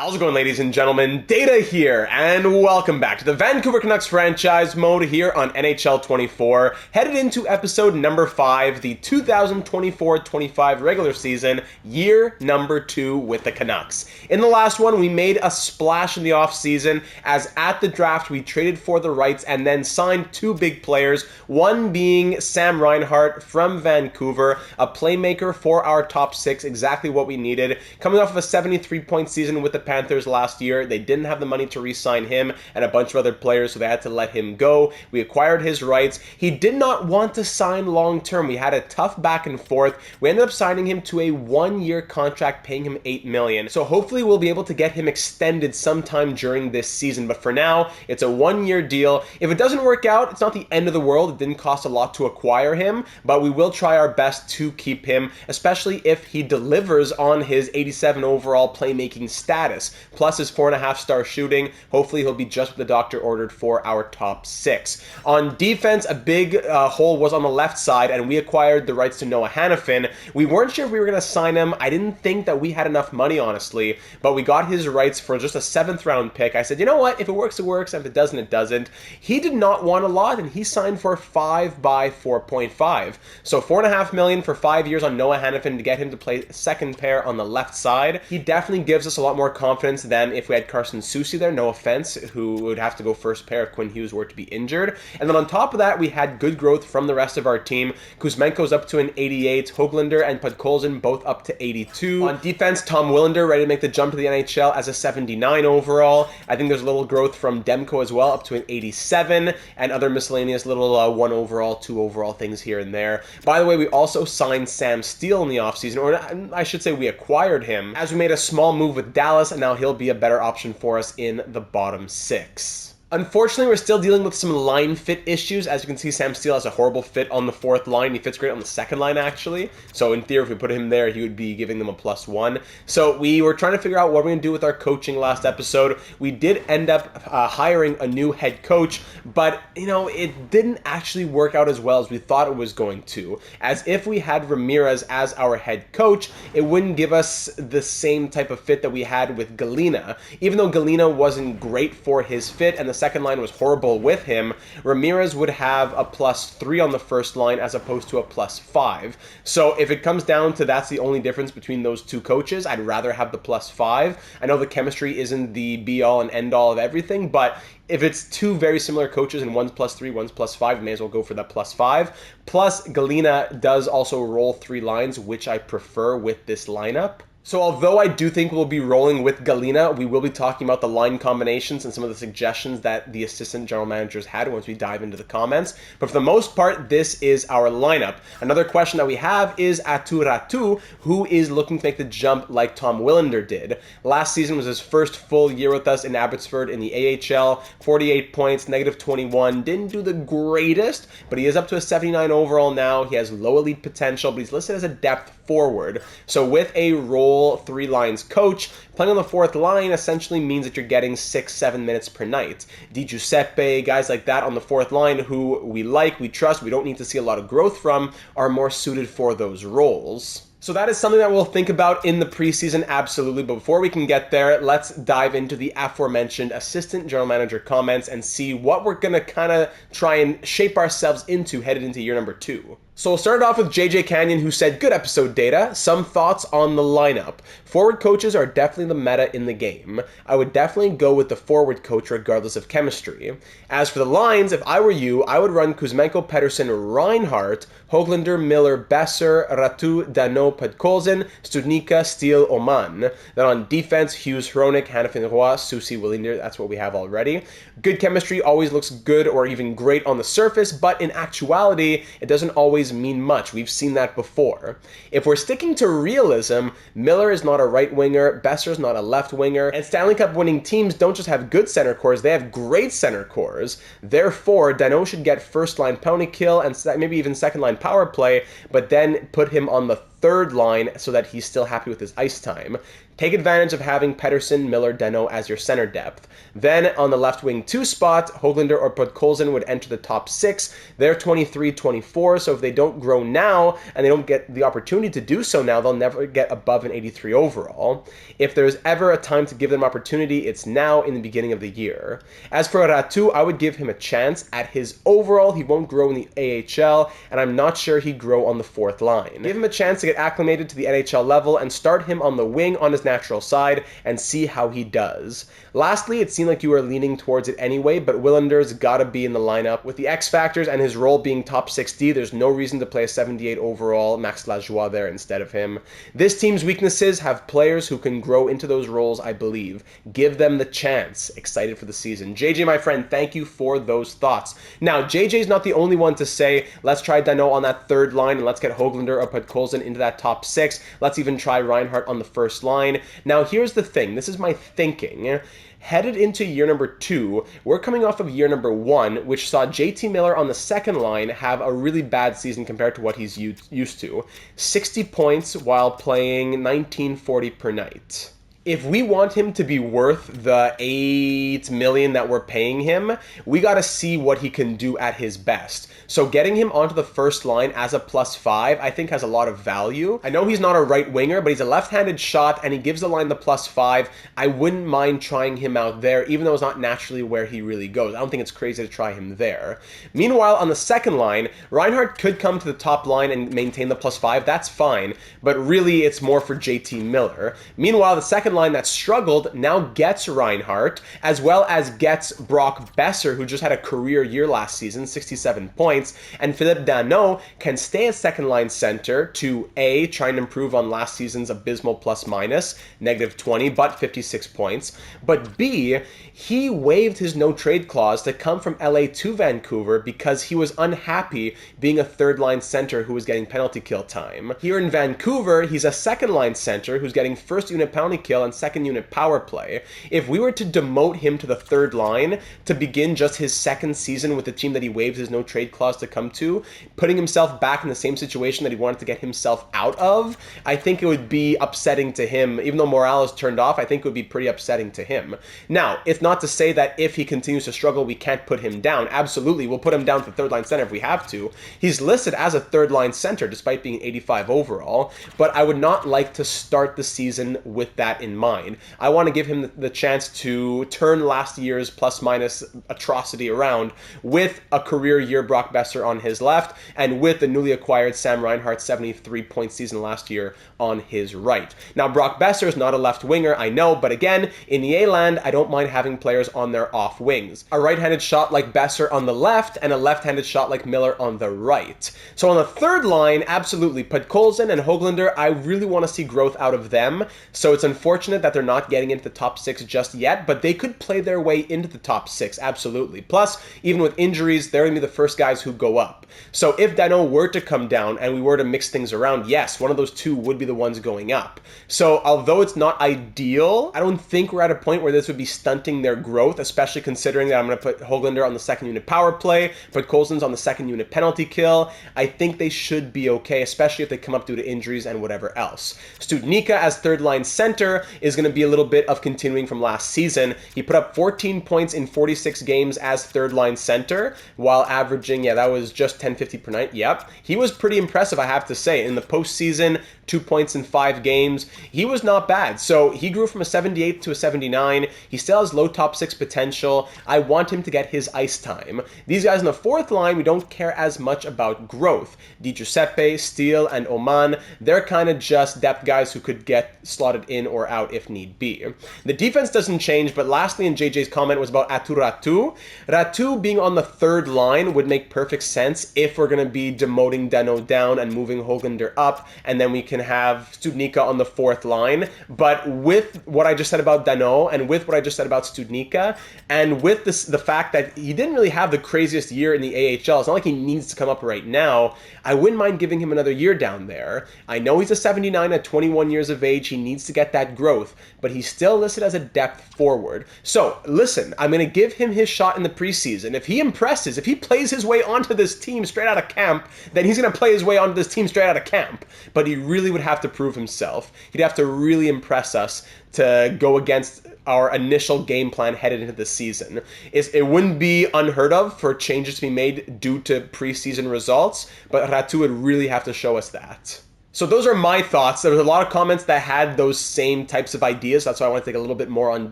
How's it going, ladies and gentlemen? Data here, and welcome back to the Vancouver Canucks franchise mode here on NHL 24. Headed into episode number 5, the 2024-25 regular season, year number 2 with the Canucks. In the last one, we made a splash in the offseason, as at the draft we traded for the rights and then signed 2 big players, one being Sam Reinhart from Vancouver, a playmaker for our top 6, exactly what we needed. Coming off of a 73-point season with the Panthers last year, they didn't have the money to re-sign him and a bunch of other players, so they had to let him go. We acquired his rights. He did not want to sign long-term. We had a tough back and forth. We ended up signing him to a 1-year contract, paying him $8 million. So hopefully we'll be able to get him extended sometime during this season, but for now, it's a 1-year deal. If it doesn't work out, it's not the end of the world. It didn't cost a lot to acquire him, but we will try our best to keep him, especially if he delivers on his 87 overall playmaking status. Plus his 4.5-star shooting. Hopefully he'll be just what the doctor ordered for our top 6. On defense, a big hole was on the left side, and we acquired the rights to Noah Hanifin. We weren't sure if we were going to sign him. I didn't think that we had enough money, honestly, but we got his rights for just a 7th-round pick. I said, you know what? If it works, it works. If it doesn't, it doesn't. He did not want a lot, and he signed for 5 by 4.5. So $4.5 million for 5 years on Noah Hanifin to get him to play second pair on the left side. He definitely gives us a lot more confidence than if we had Carson Soucy there, no offense, who would have to go first pair if Quinn Hughes were to be injured. And then on top of that, we had good growth from the rest of our team. Kuzmenko's up to an 88, Höglander and Podkolzin both up to 82. On defense, Tom Willander ready to make the jump to the NHL as a 79 overall. I think there's a little growth from Demko as well, up to an 87, and other miscellaneous little 1 overall, 2 overall things here and there. By the way, we also signed Sam Steele in the offseason, or I should say we acquired him, as we made a small move with Dallas, and now he'll be a better option for us in the bottom 6. Unfortunately, we're still dealing with some line fit issues. As you can see, Sam Steele has a horrible fit on the 4th line. He fits great on the 2nd line, actually. So in theory, if we put him there, he would be giving them a +1. So we were trying to figure out what we're going to do with our coaching last episode. We did end up hiring a new head coach, but, it didn't actually work out as well as we thought it was going to. As if we had Ramirez as our head coach, it wouldn't give us the same type of fit that we had with Galina. Even though Galina wasn't great for his fit, and the second line was horrible with him, Ramirez would have a +3 on the first line as opposed to a +5. So if it comes down to that's the only difference between those two coaches, I'd rather have the +5. I know the chemistry isn't the be-all and end-all of everything, but if it's 2 very similar coaches and one's +3, one's +5, you may as well go for that +5. Plus, Galina does also roll 3 lines, which I prefer with this lineup. So although I do think we'll be rolling with Galina, we will be talking about the line combinations and some of the suggestions that the assistant general managers had once we dive into the comments. But for the most part, this is our lineup. Another question that we have is Aatu Räty, who is looking to make the jump like Tom Willander did. Last season was his first full year with us in Abbotsford in the AHL. 48 points, -21. Didn't do the greatest, but he is up to a 79 overall now. He has low elite potential, but he's listed as a depth forward. So with a roll 3 lines coach, playing on the 4th line essentially means that you're getting 6-7 minutes per night. Di Giuseppe, guys like that on the 4th line who we like, we trust, we don't need to see a lot of growth from, are more suited for those roles. So that is something that we'll think about in the preseason, absolutely. But before we can get there, let's dive into the aforementioned assistant general manager comments and see what we're going to kind of try and shape ourselves into headed into year number 2. So we'll start off with JJ Canyon, who said, good episode, Data. Some thoughts on the lineup. Forward coaches are definitely the meta in the game. I would definitely go with the forward coach regardless of chemistry. As for the lines, if I were you, I would run Kuzmenko, Pettersson, Reinhart, Höglander, Miller, Besser, Räty, Danault, Podkolzin, Studnicka, Steele, Oman. Then on defense, Hughes, Hronek, Hanifin, Roy, Soucy, Willander. That's what we have already. Good chemistry always looks good or even great on the surface, but in actuality, it doesn't always mean much. We've seen that before. If we're sticking to realism, Miller is not a right winger, Besser's not a left winger, and Stanley Cup winning teams don't just have good center cores, they have great center cores. Therefore, Danault should get first line penalty kill and maybe even second line power play, but then put him on the third line so that he's still happy with his ice time. Take advantage of having Pettersson, Miller, Danault as your center depth. Then on the left wing 2 spot, Höglander or Podkolzin would enter the top 6. They're 23-24, so if they don't grow now and they don't get the opportunity to do so now, they'll never get above an 83 overall. If there's ever a time to give them opportunity, it's now in the beginning of the year. As for Ratu, I would give him a chance. At his overall, he won't grow in the AHL, and I'm not sure he'd grow on the 4th line. Give him a chance to get acclimated to the NHL level and start him on the wing on his natural side and see how he does. Lastly, it seemed like you were leaning towards it anyway, but Willander's gotta be in the lineup. With the X factors and his role being top 60, there's no reason to play a 78 overall Max Lajoie there instead of him. This team's weaknesses have players who can grow into those roles, I believe. Give them the chance. Excited for the season. JJ, my friend, thank you for those thoughts. Now, JJ's not the only one to say, let's try Danault on that 3rd line and let's get Höglander or Podkolzin into that top 6. Let's even try Reinhart on the 1st line. Now, here's the thing. This is my thinking. Headed into year number 2, we're coming off of year number 1, which saw JT Miller on the 2nd line have a really bad season compared to what he's used to. 60 points while playing 1940 per night. If we want him to be worth the $8 million that we're paying him, we got to see what he can do at his best. So getting him onto the 1st line as a +5, I think has a lot of value. I know he's not a right winger, but he's a left-handed shot and he gives the line the +5. I wouldn't mind trying him out there, even though it's not naturally where he really goes. I don't think it's crazy to try him there. Meanwhile, on the 2nd line, Reinhart could come to the top line and maintain the +5. That's fine, but really it's more for JT Miller. Meanwhile, the 2nd line that struggled now gets Reinhart, as well as gets Brock Besser, who just had a career year last season, 67 points, and Philippe Danault can stay at 2nd line center to A, try and improve on last season's abysmal ±, -20, but 56 points, but B, he waived his no-trade clause to come from LA to Vancouver because he was unhappy being a 3rd line center who was getting penalty kill time. Here in Vancouver, he's a 2nd line center who's getting 1st unit penalty kill and 2nd unit power play. If we were to demote him to the 3rd line to begin just his 2nd season with the team that he waived his no-trade clause to come to, putting himself back in the same situation that he wanted to get himself out of, I think it would be upsetting to him. Even though morale is turned off, I think it would be pretty upsetting to him. Now, it's not to say that if he continues to struggle, we can't put him down. Absolutely, we'll put him down for 3rd line center if we have to. He's listed as a 3rd line center despite being 85 overall, but I would not like to start the season with that in mind. I want to give him the chance to turn last year's plus-minus atrocity around with a career year Brock Besser on his left and with the newly acquired Sam Reinhart 73-point season last year on his right. Now, Brock Besser is not a left winger, I know, but again, in the A-land, I don't mind having players on their off wings. A right-handed shot like Besser on the left and a left-handed shot like Miller on the right. So on the 3rd line, absolutely, Podkolzin and Höglander, I really want to see growth out of them. So it's unfortunate that they're not getting into the top 6 just yet, but they could play their way into the top 6, absolutely. Plus, even with injuries, they're going to be the first guys who go up. So if Danault were to come down and we were to mix things around, yes, one of those 2 would be the ones going up. So although it's not ideal, I don't think we're at a point where this would be stunting their growth, especially considering that I'm going to put Höglander on the 2nd unit power play, put Podkolzin's on the 2nd unit penalty kill. I think they should be okay, especially if they come up due to injuries and whatever else. Studnicka as 3rd line center is going to be a little bit of continuing from last season. He put up 14 points in 46 games as 3rd line center while averaging, that was just 1050 per night. Yep. He was pretty impressive, I have to say. In the postseason, 2 points in 5 games. He was not bad. So he grew from a 78 to a 79. He still has low top 6 potential. I want him to get his ice time. These guys in the 4th line, we don't care as much about growth. Di Giuseppe, Steele, and Oman, they're kind of just depth guys who could get slotted in or out if need be. The defense doesn't change, but lastly in JJ's comment was about Aatu Ratu. Ratu being on the 3rd line would make perfect sense if we're going to be demoting Danault down and moving Höglander up, and then we can have Studnicka on the 4th line. But with what I just said about Danault, and with what I just said about Studnicka, and with the fact that he didn't really have the craziest year in the AHL, it's not like he needs to come up right now, I wouldn't mind giving him another year down there. I know he's a 79 at 21 years of age, he needs to get that growth. growth, but he's still listed as a depth forward. So, listen, I'm going to give him his shot in the preseason. If he impresses, if he plays his way onto this team straight out of camp, then he's going to play his way onto this team straight out of camp. But he really would have to prove himself. He'd have to really impress us to go against our initial game plan headed into the season. It wouldn't be unheard of for changes to be made due to preseason results, but Ratu would really have to show us that. So those are my thoughts. There was a lot of comments that had those same types of ideas. That's why I want to take a little bit more on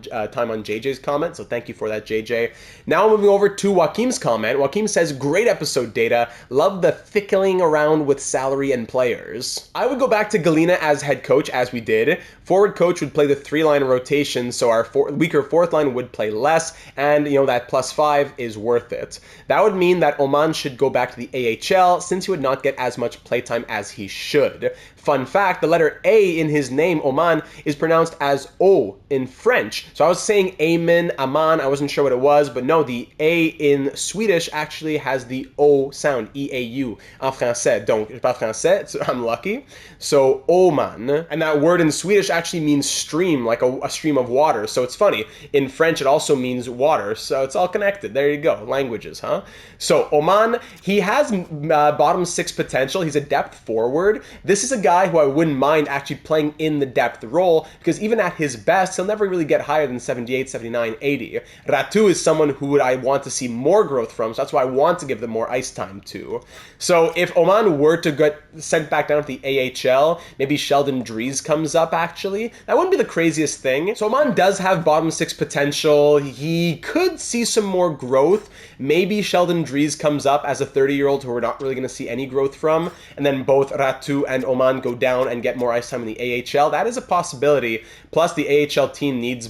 time on JJ's comment. So thank you for that, JJ. Now moving over to Joaquim's comment. Joaquim says, great episode, Data. Love the fickling around with salary and players. I would go back to Galina as head coach, as we did. Forward coach would play the 3-line rotation, so our weaker fourth line would play less, and that +5 is worth it. That would mean that Oman should go back to the AHL, since he would not get as much playtime as he should. Fun fact, the letter A in his name, Oman, is pronounced as O in French. So I was saying Amen, Aman, I wasn't sure what it was, but no, the A in Swedish actually has the O sound, E-A-U, en français. Donc, je parle français, so I'm lucky. So, Oman, and that word in Swedish actually means stream, like a stream of water. So it's funny, in French it also means water, so it's all connected. There you go, languages, huh? So, Oman, he has bottom 6 potential. He's a depth forward. This is a guy who I wouldn't mind actually playing in the depth role, because even at his best, he'll never really get higher than 78, 79, 80. Ratu is someone who I want to see more growth from, so that's why I want to give them more ice time to. So if Oman were to get sent back down to the AHL, maybe Sheldon Dries comes up actually, that wouldn't be the craziest thing. So Oman does have bottom 6 potential. He could see some more growth. Maybe Sheldon Dries comes up as a 30-year-old who we're not really going to see any growth from, and then both Ratu and Oman go down and get more ice time in the AHL. That is a possibility. Plus, the AHL team needs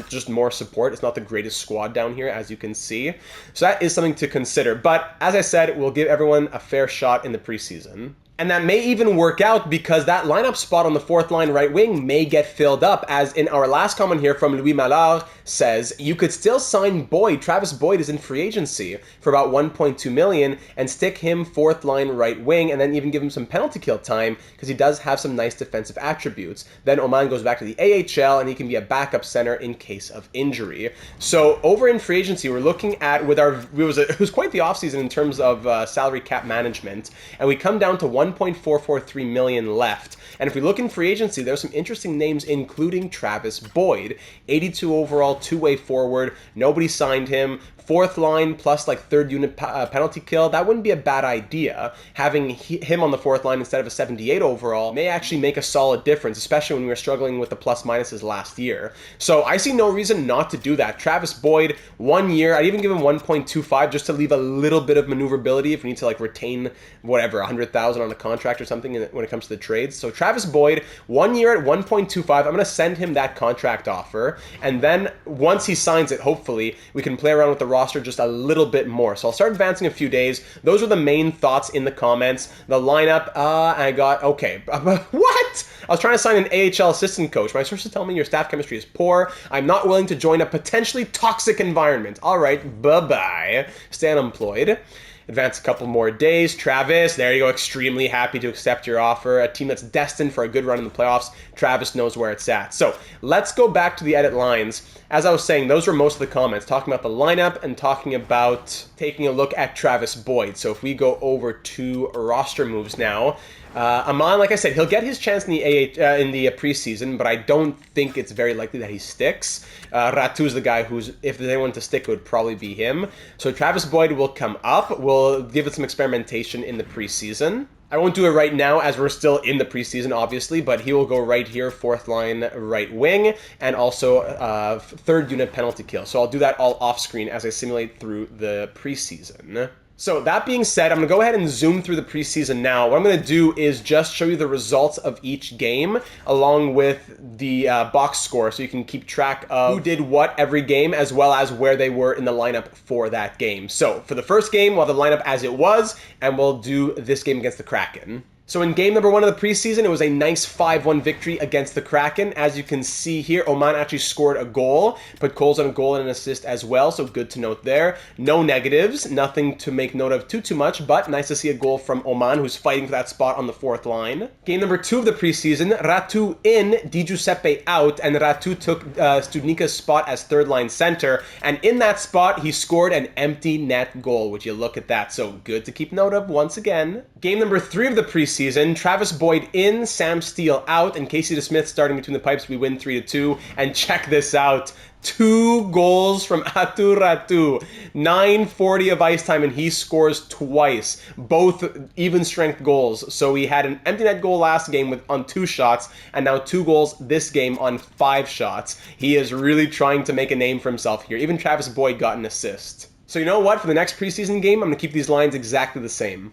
just more support. It's not the greatest squad down here, as you can see. So that is something to consider. But as I said, we'll give everyone a fair shot in the preseason. And that may even work out because that lineup spot on the 4th line right wing may get filled up, as in our last comment here from Louis Mallard says, you could still sign Boyd. Travis Boyd is in free agency for about $1.2 million and stick him 4th line right wing and then even give him some penalty kill time because he does have some nice defensive attributes. Then Oman goes back to the AHL and he can be a backup center in case of injury. So over in free agency, we're looking at it was quite the offseason in terms of salary cap management, and we come down to $1.443 million left. And if we look in free agency, there's some interesting names, including Travis Boyd, 82 overall, two-way forward. Nobody signed him. 4th line plus like 3rd unit penalty kill, that wouldn't be a bad idea. Having him on the 4th line instead of a 78 overall may actually make a solid difference, especially when we were struggling with the plus minuses last year. So I see no reason not to do that. Travis Boyd, 1 year, I'd even give him 1.25 just to leave a little bit of maneuverability if we need to like retain whatever, 100,000 on a contract or something when it comes to the trades. So Travis Boyd, 1 year at 1.25, I'm going to send him that contract offer, and then once he signs it, hopefully, we can play around with the roster just a little bit more. So I'll start advancing a few days. Those are the main thoughts in the comments. The lineup, I got, okay. What? I was trying to sign an AHL assistant coach. My sources tell me your staff chemistry is poor. I'm not willing to join a potentially toxic environment. All right, bye-bye. Stay unemployed. Advance a couple more days. Travis, there you go, extremely happy to accept your offer. A team that's destined for a good run in the playoffs. Travis knows where it's at. So let's go back to the edit lines. As I was saying, those were most of the comments, talking about the lineup and talking about taking a look at Travis Boyd. So if we go over to roster moves now, Aman, like I said, he'll get his chance in the preseason, but I don't think it's very likely that he sticks. Ratu's the guy who's, if there's anyone to stick, it would probably be him. So Travis Boyd will come up. We'll give it some experimentation in the preseason. I won't do it right now as we're still in the preseason, obviously, but he will go right here, 4th line right wing, and also 3rd unit penalty kill. So I'll do that all off screen as I simulate through the preseason. So that being said, I'm going to go ahead and zoom through the preseason now. What I'm going to do is just show you the results of each game along with the box score so you can keep track of who did what every game as well as where they were in the lineup for that game. So for the first game, we'll have the lineup as it was, and we'll do this game against the Kraken. So in game number 1 of the preseason, it was a nice 5-1 victory against the Kraken. As you can see here, Oman actually scored a goal, put goals on a goal and an assist as well, so good to note there. No negatives, nothing to make note of too much, but nice to see a goal from Oman, who's fighting for that spot on the 4th line. Game number 2 of the preseason, Ratu in, Di Giuseppe out, and Ratu took Studnika's spot as 3rd line center, and in that spot, he scored an empty net goal. Would you look at that? So good to keep note of once again. Game number 3 of the preseason, Travis Boyd in, Sam Steele out, and Casey DeSmith starting between the pipes. We win 3-2, and check this out. 2 goals from Atu Ratu. 9:40 of ice time, and he scores twice. Both even strength goals. So he had an empty net goal last game on 2 shots, and now 2 goals this game on 5 shots. He is really trying to make a name for himself here. Even Travis Boyd got an assist. So you know what? For the next preseason game, I'm going to keep these lines exactly the same.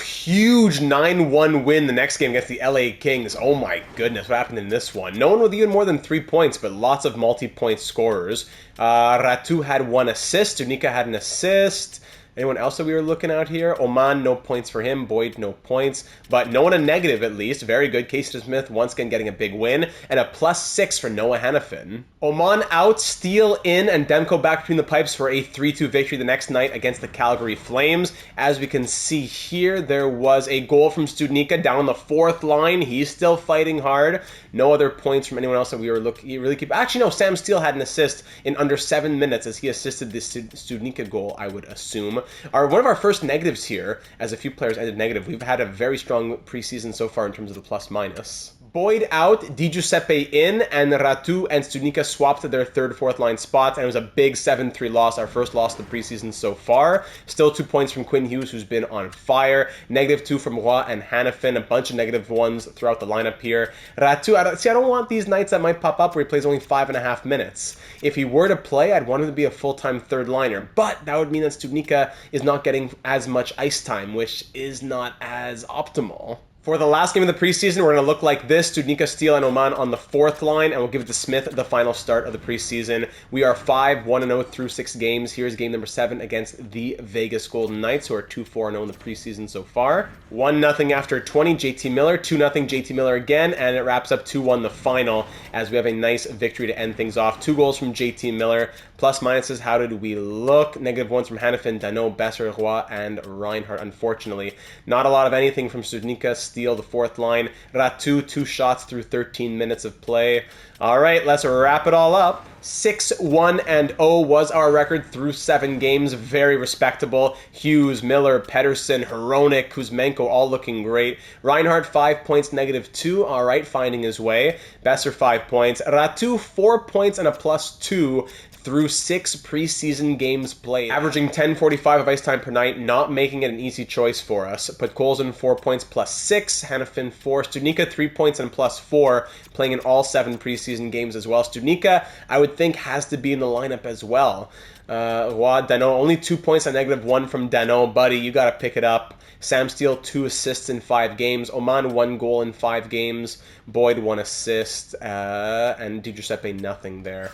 Huge 9-1 win the next game against the LA Kings. Oh my goodness, what happened in this one? No one with even more than 3 points, but lots of multi-point scorers. Ratu had 1 assist. Studnica had an assist. Anyone else that we were looking out here? Oman, no points for him. Boyd, no points. But no one a negative, at least. Very good. Casey Smith, once again, getting a big win. And a +6 for Noah Hannafin. Oman out, Steele in, and Demko back between the pipes for a 3-2 victory the next night against the Calgary Flames. As we can see here, there was a goal from Studnica down the 4th line. He's still fighting hard. No other points from anyone else that we were looking. Actually, no, Sam Steele had an assist in under 7 minutes as he assisted the Studnica goal, I would assume. One of our first negatives here, as a few players ended negative. We've had a very strong preseason so far in terms of the plus-minus. Boyd out, Di Giuseppe in, and Ratu and Studnica swapped to their 3rd, 4th line spots, and it was a big 7-3 loss, our first loss of the preseason so far. Still 2 points from Quinn Hughes, who's been on fire. -2 from Roy and Hannafin, a bunch of negative ones throughout the lineup here. Ratu, I don't want these nights that might pop up where he plays only 5.5 minutes. If he were to play, I'd want him to be a full-time 3rd liner, but that would mean that Studnica is not getting as much ice time, which is not as optimal. For the last game of the preseason, we're going to look like this. Studnica, Steele, and Oman on the 4th line, and we'll give it to Smith the final start of the preseason. We are 5-1-0 through 6 games. Here's game number 7 against the Vegas Golden Knights, who are 2-4-0 in the preseason so far. 1-0 after 20, JT Miller. 2-0, JT Miller again, and it wraps up 2-1 the final, as we have a nice victory to end things off. 2 goals from JT Miller. Plus minuses, how did we look? -1s from Hannafin, Dano, Besser, Roy, and Reinhardt, unfortunately. Not a lot of anything from Studnica, Steele, the 4th line. Ratu, 2 shots through 13 minutes of play. All right, let's wrap it all up. 6-1-0 was our record through 7 games. Very respectable. Hughes, Miller, Pedersen, Hronik, Kuzmenko, all looking great. Reinhardt, 5 points, -2. All right, finding his way. Besser, 5 points. Ratu, 4 points and a +2 through 6 preseason games played. Averaging 10:45 of ice time per night, not making it an easy choice for us. Put Colson 4 points +6, Hannafin 4, Studnica 3 points and +4, playing in all 7 preseason games as well. Studnica, I would think, has to be in the lineup as well. Dano, only 2 points and -1 from Dano. Buddy, you got to pick it up. Sam Steele, 2 assists in 5 games. Oman, 1 goal in 5 games. Boyd, 1 assist. And Di Giuseppe, nothing there.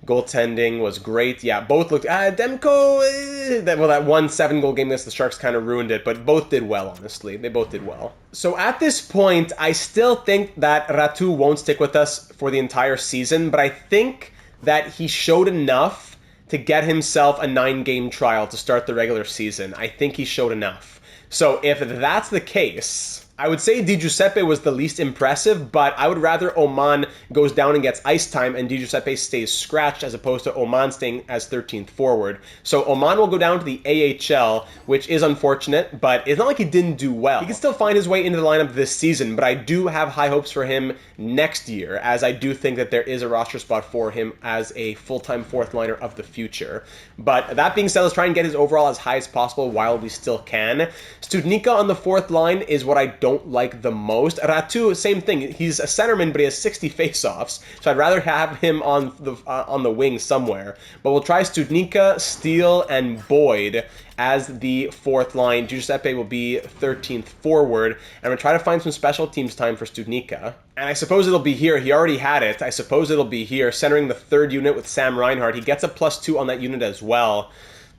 Goaltending was great. Yeah, both looked... Demko... that 1 7-goal game against the Sharks kind of ruined it, but both did well, honestly. They both did well. So at this point, I still think that Ratu won't stick with us for the entire season, but I think that he showed enough to get himself a 9-game trial to start the regular season. I think he showed enough. So if that's the case... I would say Di Giuseppe was the least impressive, but I would rather Oman goes down and gets ice time and Di Giuseppe stays scratched as opposed to Oman staying as 13th forward. So Oman will go down to the AHL, which is unfortunate, but it's not like he didn't do well. He can still find his way into the lineup this season, but I do have high hopes for him next year, as I do think that there is a roster spot for him as a full-time 4th liner of the future. But that being said, let's try and get his overall as high as possible while we still can. Studnica on the 4th line is what I don't like the most. Ratu, same thing. He's a centerman, but he has 60 face-offs, so I'd rather have him on the wing somewhere. But we'll try Studnica, Steele, and Boyd as the 4th line. Giuseppe will be 13th forward, and we'll try to find some special teams time for Studnica. And I suppose it'll be here. He already had it. I suppose it'll be here, centering the 3rd unit with Sam Reinhardt. He gets a +2 on that unit as well.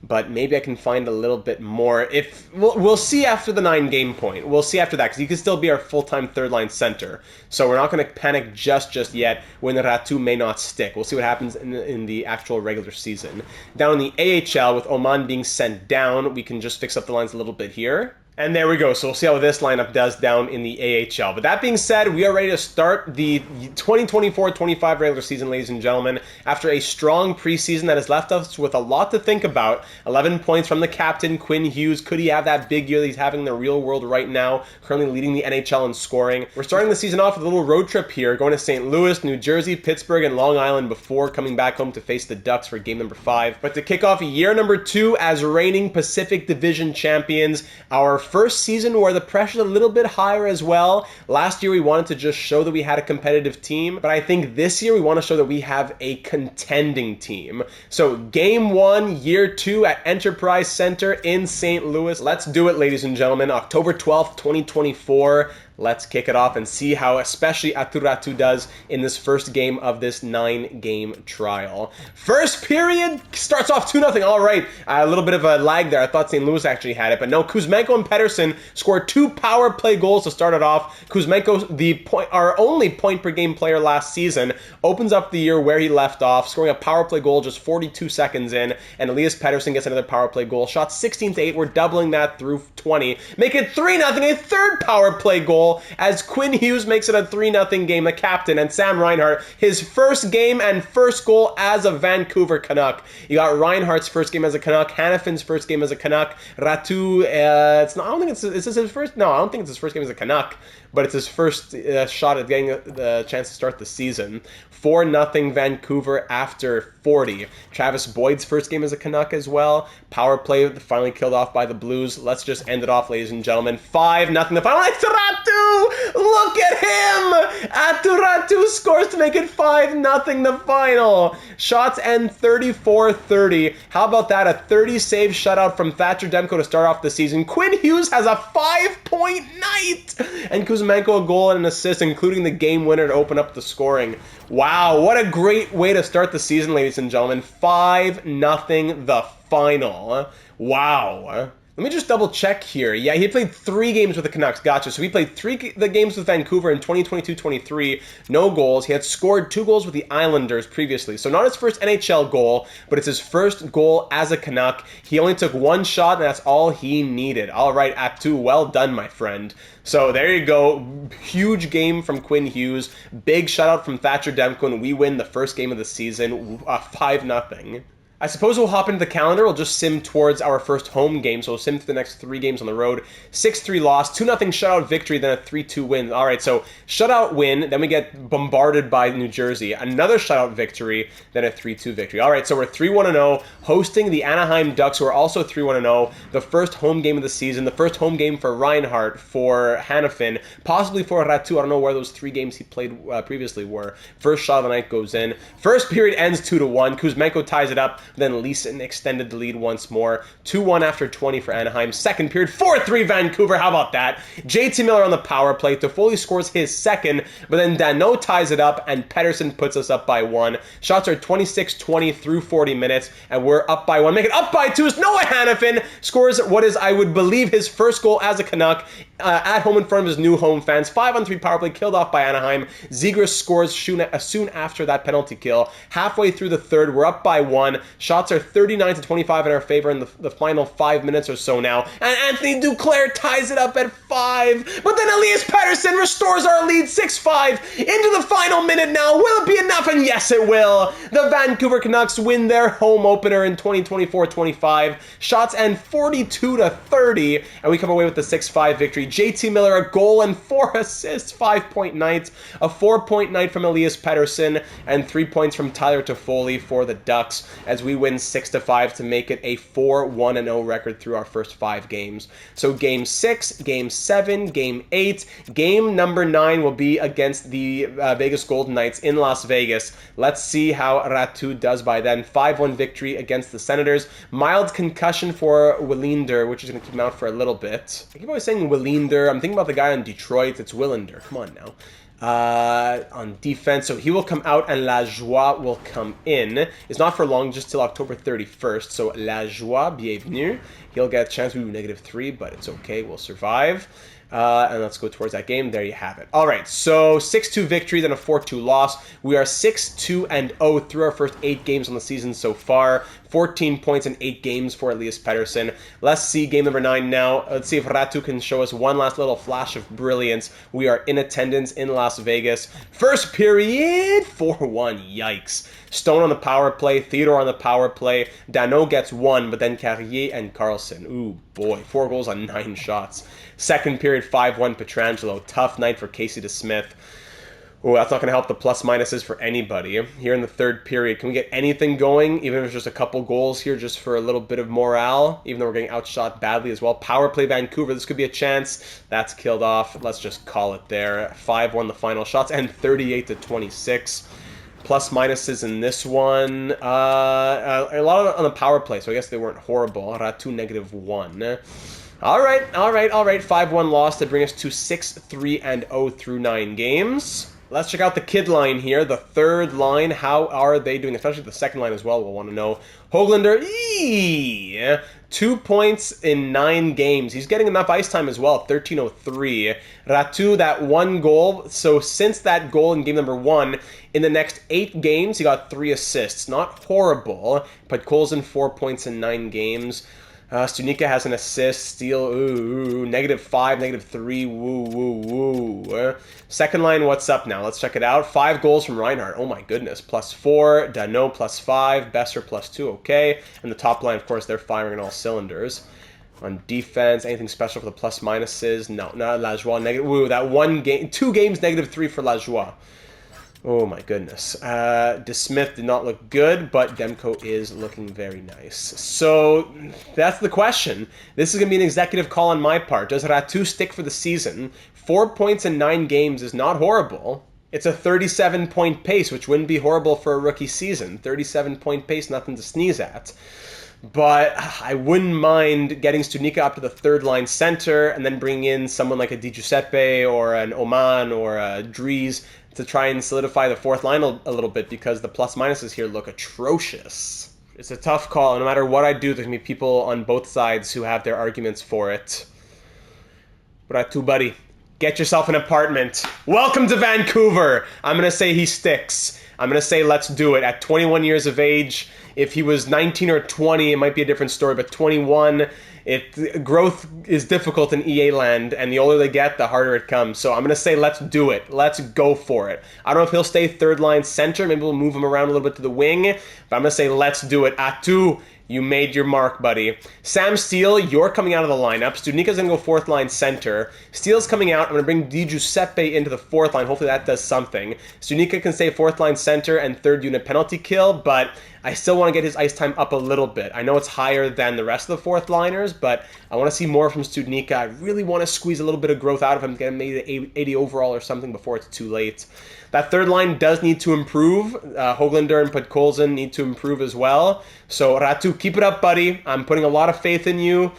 but maybe I can find a little bit more. If we'll see after the 9-game point. We'll see after that, because he could still be our full-time third-line center. So we're not going to panic just yet when Ratu may not stick. We'll see what happens in the actual regular season. Down in the AHL, with Oman being sent down, we can just fix up the lines a little bit here. And there we go. So we'll see how this lineup does down in the AHL. But that being said, we are ready to start the 2024-25 regular season, ladies and gentlemen. After a strong preseason that has left us with a lot to think about. 11 points from the captain, Quinn Hughes. Could he have that big year that he's having in the real world right now? Currently leading the NHL in scoring. We're starting the season off with a little road trip here, going to St. Louis, New Jersey, Pittsburgh, and Long Island before coming back home to face the Ducks for game number 5. But to kick off year number 2 as reigning Pacific Division champions, our first season where the pressure's a little bit higher as well. Last year we wanted to just show that we had a competitive team, but I think this year we want to show that we have a contending team. So game 1, year 2 at Enterprise Center in St. Louis. Let's do it, ladies and gentlemen. October 12th, 2024. Let's kick it off and see how especially Aatu Räty does in this first game of this 9-game trial. First period starts off 2-0. All right, a little bit of a lag there. I thought St. Louis actually had it, but no. Kuzmenko and Pettersson scored 2 power play goals to start it off. Kuzmenko, our only point-per-game player last season, opens up the year where he left off, scoring a power play goal just 42 seconds in, and Elias Pettersson gets another power play goal. Shot 16-8. We're doubling that through 20. Make it 3-0, a third power play goal, as Quinn Hughes makes it a 3-0 game, the captain, and Sam Reinhart, his first game and first goal as a Vancouver Canuck. You got Reinhart's first game as a Canuck, Hannafin's first game as a Canuck, Räty, I don't think it's his first game as a Canuck, but it's his first shot at getting the chance to start the season. 4-0 Vancouver after 40. Travis Boyd's first game as a Canuck as well. Power play finally killed off by the Blues. Let's just end it off, ladies and gentlemen. 5-0 the final. It's Räty! Look at him! Aatu Räty scores to make it 5-0 the final. Shots end 34-30. How about that? A 30-save shutout from Thatcher Demko to start off the season. Quinn Hughes has a 5-point night! And Kuzmenko a goal and an assist, including the game winner to open up the scoring. Wow, what a great way to start the season, ladies and gentlemen. 5-0 the final. Wow. Let me just double check here. Yeah, he played 3 games with the Canucks. Gotcha. So he played the games with Vancouver in 2022-23. No goals. He had scored 2 goals with the Islanders previously. So not his first NHL goal, but it's his first goal as a Canuck. He only took 1 shot, and that's all he needed. All right, Aatu, well done, my friend. So there you go. Huge game from Quinn Hughes. Big shutout from Thatcher Demko, and we win the first game of the season, 5-0. I suppose we'll hop into the calendar. We'll just sim towards our first home game. So we'll sim through the next 3 games on the road. 6-3 loss, 2-0 shutout victory, then a 3-2 win. All right, so shutout win, then we get bombarded by New Jersey. Another shutout victory, then a 3-2 victory. All right, so we're 3-1-0, hosting the Anaheim Ducks, who are also 3-1-0. The first home game of the season, the first home game for Reinhart, for Hannafin, possibly for Räty. I don't know where those 3 games he played previously were. First shot of the night goes in. First period ends 2-1. Kuzmenko ties it up. Then Leeson extended the lead once more. 2-1 after 20 for Anaheim. Second period, 4-3 Vancouver. How about that? JT Miller on the power play. Toffoli scores his second, but then Danault ties it up, and Pettersson puts us up by 1. Shots are 26-20 through 40 minutes, and we're up by 1. Make it up by 2 as Noah Hannafin scores what is, I would believe, his first goal as a Canuck at home in front of his new home fans. 5-on-3 power play killed off by Anaheim. Zegras scores soon after that penalty kill. Halfway through the third, we're up by 1. Shots are 39-25 in our favor in the final 5 minutes or so now. And Anthony Duclair ties it up at 5. But then Elias Pettersson restores our lead 6-5 into the final minute now. Will it be enough? And yes, it will. The Vancouver Canucks win their home opener in 2024-25. Shots end 42-30, and we come away with the 6-5 victory. JT Miller, a goal and 4 assists, 5-point night. A 4-point night from Elias Pettersson, and 3 points from Tyler Toffoli for the Ducks, as we win 6-5 to make it a 4-1-0 record through our first 5 games. So game 6, game 7, game 8, game number 9 will be against the Vegas Golden Knights in Las Vegas. Let's see how Räty does by then. 5-1 victory against the Senators. Mild concussion for Willinder, which is going to keep him out for a little bit. I keep always saying Willinder. I'm thinking about the guy in Detroit. It's Willinder. Come on now. on defense. So he will come out and Lajoie will come in. It's not for long, just till October 31st. So Lajoie, bienvenue. He'll get a chance to do -3, but it's okay. We'll survive. And let's go towards that game. There you have it. All right, so 6-2 victory, then a 4-2 loss. We are 6-2-0 through our first 8 games on the season so far. 14 points in 8 games for Elias Pettersson. Let's see game number 9 now. Let's see if Ratu can show us one last little flash of brilliance. We are in attendance in Las Vegas. First period, 4-1. Yikes. Stone on the power play, Theodore on the power play. Danault gets 1, but then Carrier and Carlson. Ooh, boy. 4 goals on 9 shots. Second period, 5-1 Pietrangelo. Tough night for Casey DeSmith. Oh, that's not going to help the plus-minuses for anybody. Here in the third period, can we get anything going? Even if it's just a couple goals here, just for a little bit of morale, even though we're getting outshot badly as well. Power play Vancouver, this could be a chance. That's killed off. Let's just call it there. 5-1 the final shots, and 38-26. Plus-minuses in this one. A lot of on the power play, so I guess they weren't horrible. Ratu -1. All right. 5-1 loss to bring us to 6-3-0 through 9 games. Let's check out the kid line here, the third line. How are they doing? Especially the second line as well, we'll want to know. Höglander, 2 points in 9 games. He's getting enough ice time as well, 13:03. Ratu, that 1 goal. So since that goal in game number 1, in the next 8 games, he got 3 assists. Not horrible, but Colson 4 points in 9 games. Stunica has an assist, steal, -5, -3, woo. Second line, what's up now? Let's check it out. 5 goals from Reinhardt. Oh my goodness. +4, Danault +5, Besser +2, okay. And the top line, of course, they're firing on all cylinders. On defense, anything special for the plus-minuses? No, not Lajoie, that 1 game, 2 games, -3 for Lajoie. Oh my goodness. DeSmith did not look good, but Demko is looking very nice. So that's the question. This is going to be an executive call on my part. Does Ratu stick for the season? 4 points in 9 games is not horrible. It's a 37-point pace, which wouldn't be horrible for a rookie season. 37-point pace, nothing to sneeze at. But I wouldn't mind getting Stunica up to the third line center and then bring in someone like a Di Giuseppe or an Oman or a Dries to try and solidify the fourth line a little bit, because the plus-minuses here look atrocious. It's a tough call. No matter what I do, there's going to be people on both sides who have their arguments for it. Ratu, buddy, get yourself an apartment. Welcome to Vancouver. I'm going to say he sticks. I'm going to say let's do it. At 21 years of age, if he was 19 or 20, it might be a different story, but 21... growth is difficult in EA land, and the older they get, the harder it comes. So I'm going to say let's do it. Let's go for it. I don't know if he'll stay third line center. Maybe we'll move him around a little bit to the wing. But I'm going to say let's do it. Atu, you made your mark, buddy. Sam Steele, you're coming out of the lineup. Studnica's going to go fourth line center. Steele's coming out. I'm going to bring Di Giuseppe into the fourth line. Hopefully that does something. Studnica can stay fourth line center and third unit penalty kill, but I still want to get his ice time up a little bit. I know it's higher than the rest of the fourth liners, but I want to see more from Studnica. I really want to squeeze a little bit of growth out of him, get him maybe 80 overall or something before it's too late. That third line does need to improve. Höglander and Podkolzin need to improve as well. So Ratu, keep it up, buddy. I'm putting a lot of faith in you.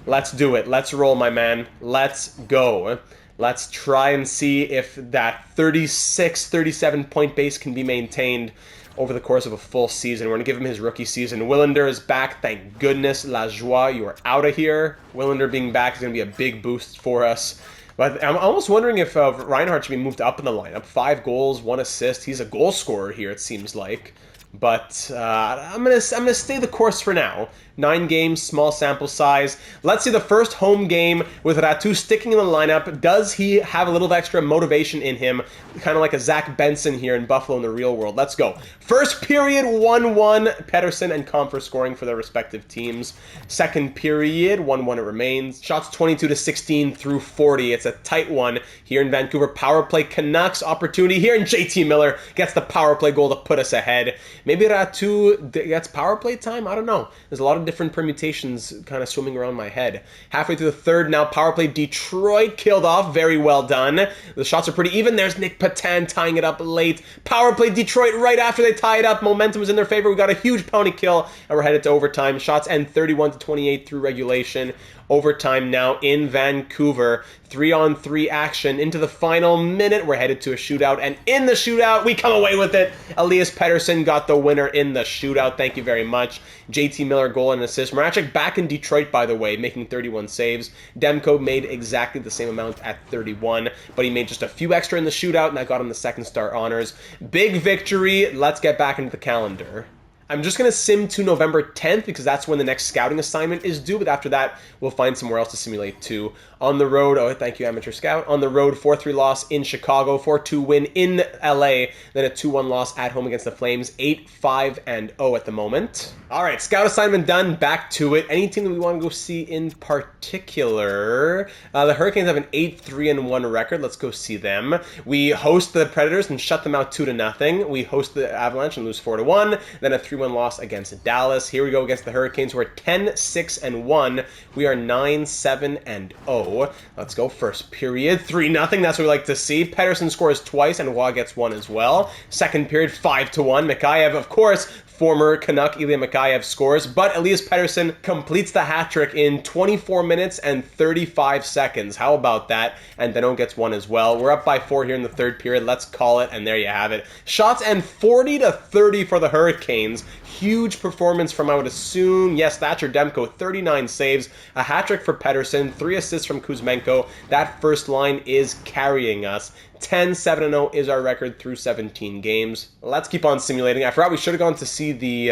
Let's do it. Let's roll, my man. Let's go. Let's try and see if that 36, 37 point base can be maintained over the course of a full season. We're going to give him his rookie season. Willander is back, thank goodness. Lajoie, you are out of here. Willander being back is going to be a big boost for us. But I'm almost wondering if Reinhardt should be moved up in the lineup. 5 goals, 1 assist. He's a goal scorer here, it seems like. But I'm gonna stay the course for now. 9 games, small sample size. Let's see the first home game with Ratu sticking in the lineup. Does he have a little extra motivation in him? Kind of like a Zach Benson here in Buffalo in the real world. Let's go. First period, 1-1. Pettersson and Comfer scoring for their respective teams. Second period, 1-1 it remains. Shots 22-16 through 40. It's a tight one here in Vancouver. Power play Canucks opportunity here, and JT Miller gets the power play goal to put us ahead. Maybe Ratu gets power play time? I don't know. There's a lot of different permutations kind of swimming around my head. Halfway through the third now, power play Detroit killed off. Very well done. The shots are pretty even. There's Nick Patan tying it up late. Power play Detroit right after they tie it up. Momentum was in their favor. We got a huge penalty kill, and we're headed to overtime. Shots end 31-28 through regulation. Overtime now in Vancouver. 3-on-3 action into the final minute. We're headed to a shootout, and in the shootout, we come away with it. Elias Pettersson got the winner in the shootout. Thank you very much. JT Miller goal and assist. Marachek back in Detroit, by the way, making 31 saves. Demko made exactly the same amount at 31, but he made just a few extra in the shootout, and that got him the second star honors. Big victory. Let's get back into the calendar. I'm just going to sim to November 10th because that's when the next scouting assignment is due, but after that, we'll find somewhere else to simulate too. On the road, oh, thank you, Amateur Scout. On the road, 4-3 loss in Chicago, 4-2 win in LA, then a 2-1 loss at home against the Flames, 8-5-0 at the moment. All right, scout assignment done, back to it. Any team that we want to go see in particular? The Hurricanes have an 8-3-1 record. Let's go see them. We host the Predators and shut them out 2-0. We host the Avalanche and lose 4-1, then a 3-1 loss against Dallas. Here we go against the Hurricanes. We're 10-6-1. We are 9-7-0. Let's go first period. 3-0. That's what we like to see. Pettersson scores twice and Waugh gets one as well. Second period, 5-1. Mikheyev, of course, former Canuck Ilya Mikheyev scores, but Elias Pettersson completes the hat trick in 24 minutes and 35 seconds. How about that? And Danault gets one as well. We're up by 4 here in the third period. Let's call it, and there you have it. Shots and 40-30 for the Hurricanes. Huge performance from, I would assume, yes, Thatcher Demko, 39 saves, a hat trick for Pettersson, 3 assists from Kuzmenko. That first line is carrying us. 10-7-0 is our record through 17 games. Let's keep on simulating. I forgot we should have gone to see the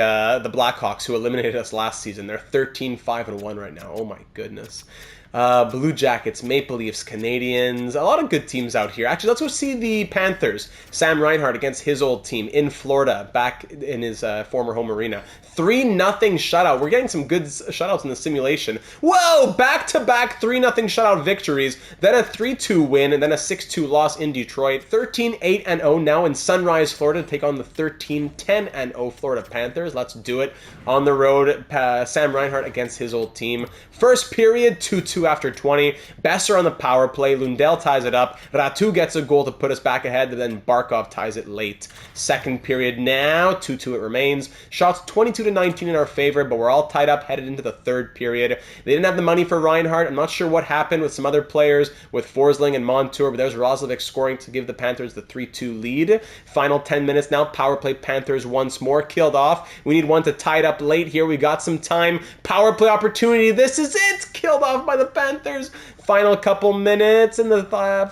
Blackhawks, who eliminated us last season. They're 13-5-1 right now. Oh my goodness. Blue Jackets, Maple Leafs, Canadians, a lot of good teams out here. Actually, let's go see the Panthers. Sam Reinhart against his old team in Florida, back in his former home arena. 3-0 shutout. We're getting some good shutouts in the simulation. Whoa! Back-to-back 3-0 shutout victories, then a 3-2 win, and then a 6-2 loss in Detroit. 13-8-0 now in Sunrise, Florida, to take on the 13-10-0 Florida Panthers. Let's do it. On the road, Sam Reinhart against his old team. First period, 2-2 after 20. Besser on the power play. Lundell ties it up. Ratu gets a goal to put us back ahead, and then Barkov ties it late. Second period now, 2-2 it remains. Shots 22-19 in our favor, but we're all tied up headed into the third period. They didn't have the money for Reinhardt. I'm not sure what happened with some other players, with Forsling and Montour, but there's Roslovic scoring to give the Panthers the 3-2 lead. Final 10 minutes now. Power play Panthers once more. Killed off. We need one to tie it up late here. We got some time. Power play opportunity. This is it. Killed off by the Panthers. Final couple minutes in the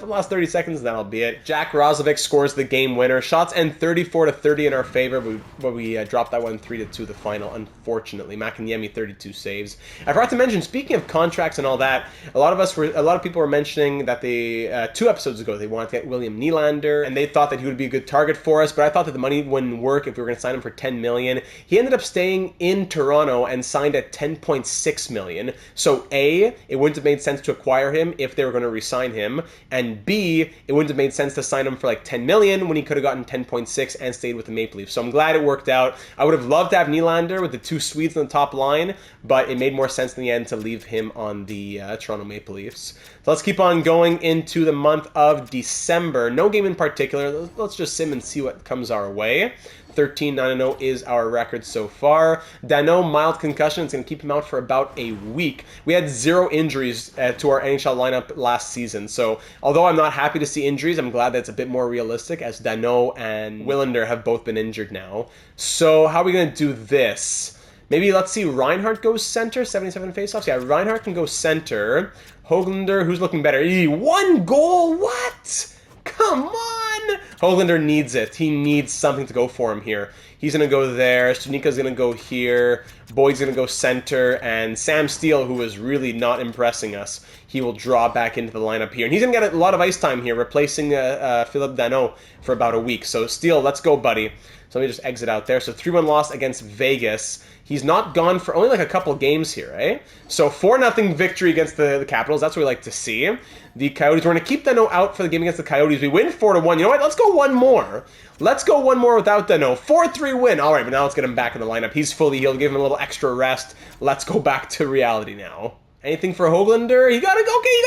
last 30 seconds, that'll be it. Jack Roslovic scores the game winner. Shots end 34-30 in our favor, but we dropped that one 3-2 the final, unfortunately. Makiniemi 32 saves. I forgot to mention, speaking of contracts and all that, a lot of people were mentioning that they 2 episodes ago they wanted to get William Nylander, and they thought that he would be a good target for us, but I thought that the money wouldn't work if we were going to sign him for $10 million. He ended up staying in Toronto and signed at $10.6 million. So A, it wouldn't have made sense to acquire him if they were going to re-sign him, and B, it wouldn't have made sense to sign him for like $10 million when he could have gotten 10.6 and stayed with the Maple Leafs. So I'm glad it worked out. I would have loved to have Nylander with the 2 Swedes on the top line, but it made more sense in the end to leave him on the Toronto Maple Leafs. So let's keep on going into the month of December. No game in particular. Let's just sim and see what comes our way. 13-9-0 is our record so far. Danault, mild concussion. It's going to keep him out for about a week. We had 0 injuries to our NHL lineup last season. So although I'm not happy to see injuries, I'm glad that it's a bit more realistic, as Danault and Willander have both been injured now. So how are we going to do this? Maybe let's see, Reinhardt goes center, 77 faceoffs. Yeah, Reinhardt can go center. Höglander, who's looking better? 1 goal? What? Come on! Höglander needs it. He needs something to go for him here. He's going to go there. Studnicka's going to go here. Boyd's going to go center. And Sam Steele, who is really not impressing us, he will draw back into the lineup here. And he's going to get a lot of ice time here, replacing Philippe Danault for about a week. So Steele, let's go, buddy. So let me just exit out there. So 3-1 loss against Vegas. He's not gone for only like a couple games here, right? So 4-0 victory against the Capitals. That's what we like to see. The Coyotes, we're going to keep Danault out for the game against the Coyotes. We win 4-1. You know what? Let's go one more. Let's go one more without Danault. 4-3 win. All right, but now let's get him back in the lineup. He's fully healed. Give him a little extra rest. Let's go back to reality now. Anything for Höglander? He got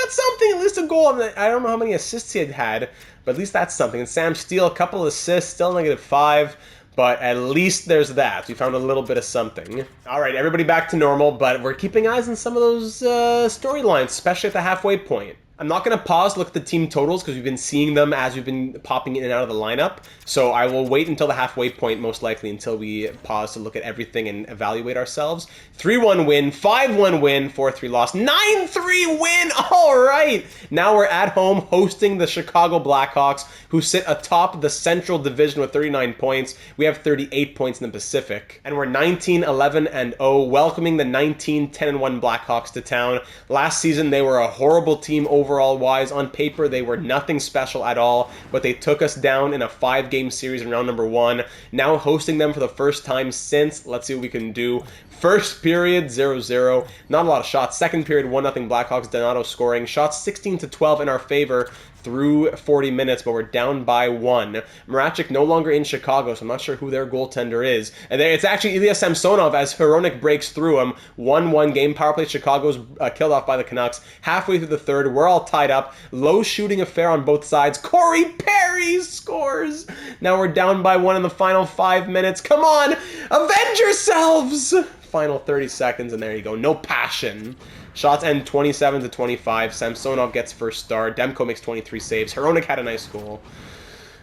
something. At least a goal. I don't know how many assists he had, but at least that's something. And Sam Steele, a couple assists, still -5. But at least there's that. We found a little bit of something. All right, everybody back to normal, but we're keeping eyes on some of those storylines, especially at the halfway point. I'm not going to pause to look at the team totals because we've been seeing them as we've been popping in and out of the lineup. So I will wait until the halfway point, most likely, until we pause to look at everything and evaluate ourselves. 3-1 win, 5-1 win, 4-3 loss, 9-3 win! All right! Now we're at home hosting the Chicago Blackhawks, who sit atop the Central Division with 39 points. We have 38 points in the Pacific. And we're 19-11-0, welcoming the 19-10-1 Blackhawks to town. Last season, they were a horrible team overall wise. On paper, they were nothing special at all, but they took us down in a 5-game series in round number 1. Now hosting them for the first time since. Let's see what we can do. First period, 0-0. Not a lot of shots. Second period, 1-0 Blackhawks. Donato scoring. Shots 16-12 in our favor through 40 minutes, but we're down by 1. Marachik no longer in Chicago, so I'm not sure who their goaltender is. And it's actually Ilya Samsonov as Hronek breaks through him. 1-1 game power play. Chicago's killed off by the Canucks. Halfway through the third, we're all tied up. Low shooting affair on both sides. Corey Perry scores. Now we're down by 1 in the final 5 minutes. Come on, avenge yourselves! Final 30 seconds, and there you go. No passion. Shots end 27-25. Samsonov gets first star. Demko makes 23 saves. Hronek had a nice goal.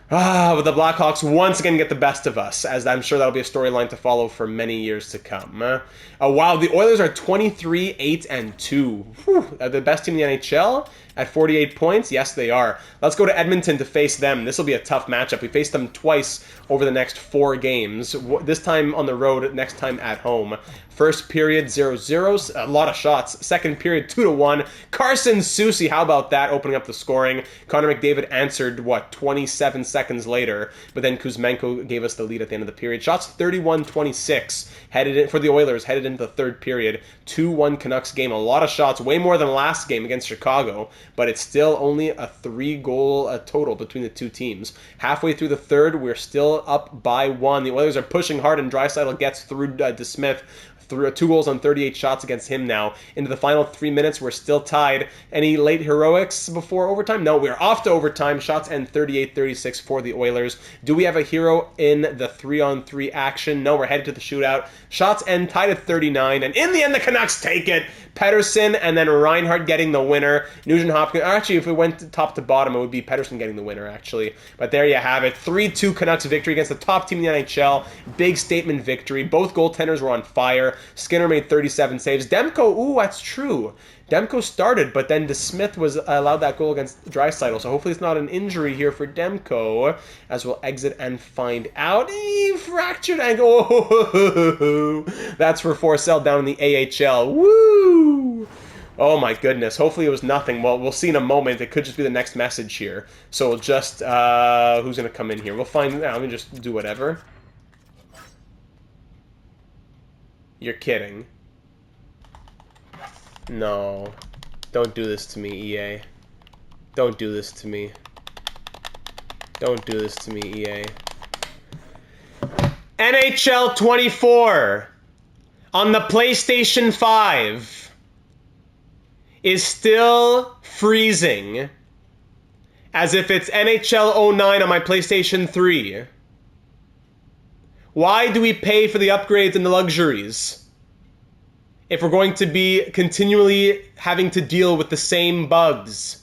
But the Blackhawks once again get the best of us, as I'm sure that'll be a storyline to follow for many years to come. Wow, the Oilers are 23-8-2. Whew, are the best team in the NHL at 48 points? Yes, they are. Let's go to Edmonton to face them. This will be a tough matchup. We face them twice over the next 4 games. This time on the road, next time at home. First period, 0-0. A lot of shots. Second period, 2-1. Carson Soucy, how about that, opening up the scoring. Connor McDavid answered, 27 seconds later. But then Kuzmenko gave us the lead at the end of the period. Shots 31-26. Headed in for the Oilers, headed into the third period. 2-1 Canucks game. A lot of shots, way more than last game against Chicago. But it's still only a 3-goal total between the two teams. Halfway through the third, we're still up by 1. The Oilers are pushing hard, and Draisaitl gets through DeSmith. Through 2 goals on 38 shots against him now. Into the final 3 minutes, we're still tied. Any late heroics before overtime? No, we're off to overtime. Shots end 38-36 for the Oilers. Do we have a hero in the 3-on-3 action? No, we're headed to the shootout. Shots end tied at 39, and in the end, the Canucks take it. Pettersson and then Reinhart getting the winner. Nugent Hopkins. Actually, if we went top to bottom, it would be Pettersson getting the winner, actually. But there you have it. 3-2 Canucks victory against the top team in the NHL. Big statement victory. Both goaltenders were on fire. Skinner made 37 saves. Demko, ooh, that's true. Demko started, but then DeSmith was allowed that goal against Draisaitl. So hopefully it's not an injury here for Demko, as we'll exit and find out. Fractured ankle. Oh, that's for Forsell down in the AHL. Woo! Oh my goodness. Hopefully it was nothing. Well, we'll see in a moment. It could just be the next message here. So we'll just, who's going to come in here? We'll find, let me just do whatever. You're kidding. No. Don't do this to me, EA. Don't do this to me. Don't do this to me, EA. NHL 24 on the PlayStation 5 is still freezing as if it's NHL 09 on my PlayStation 3. Why do we pay for the upgrades and the luxuries if we're going to be continually having to deal with the same bugs?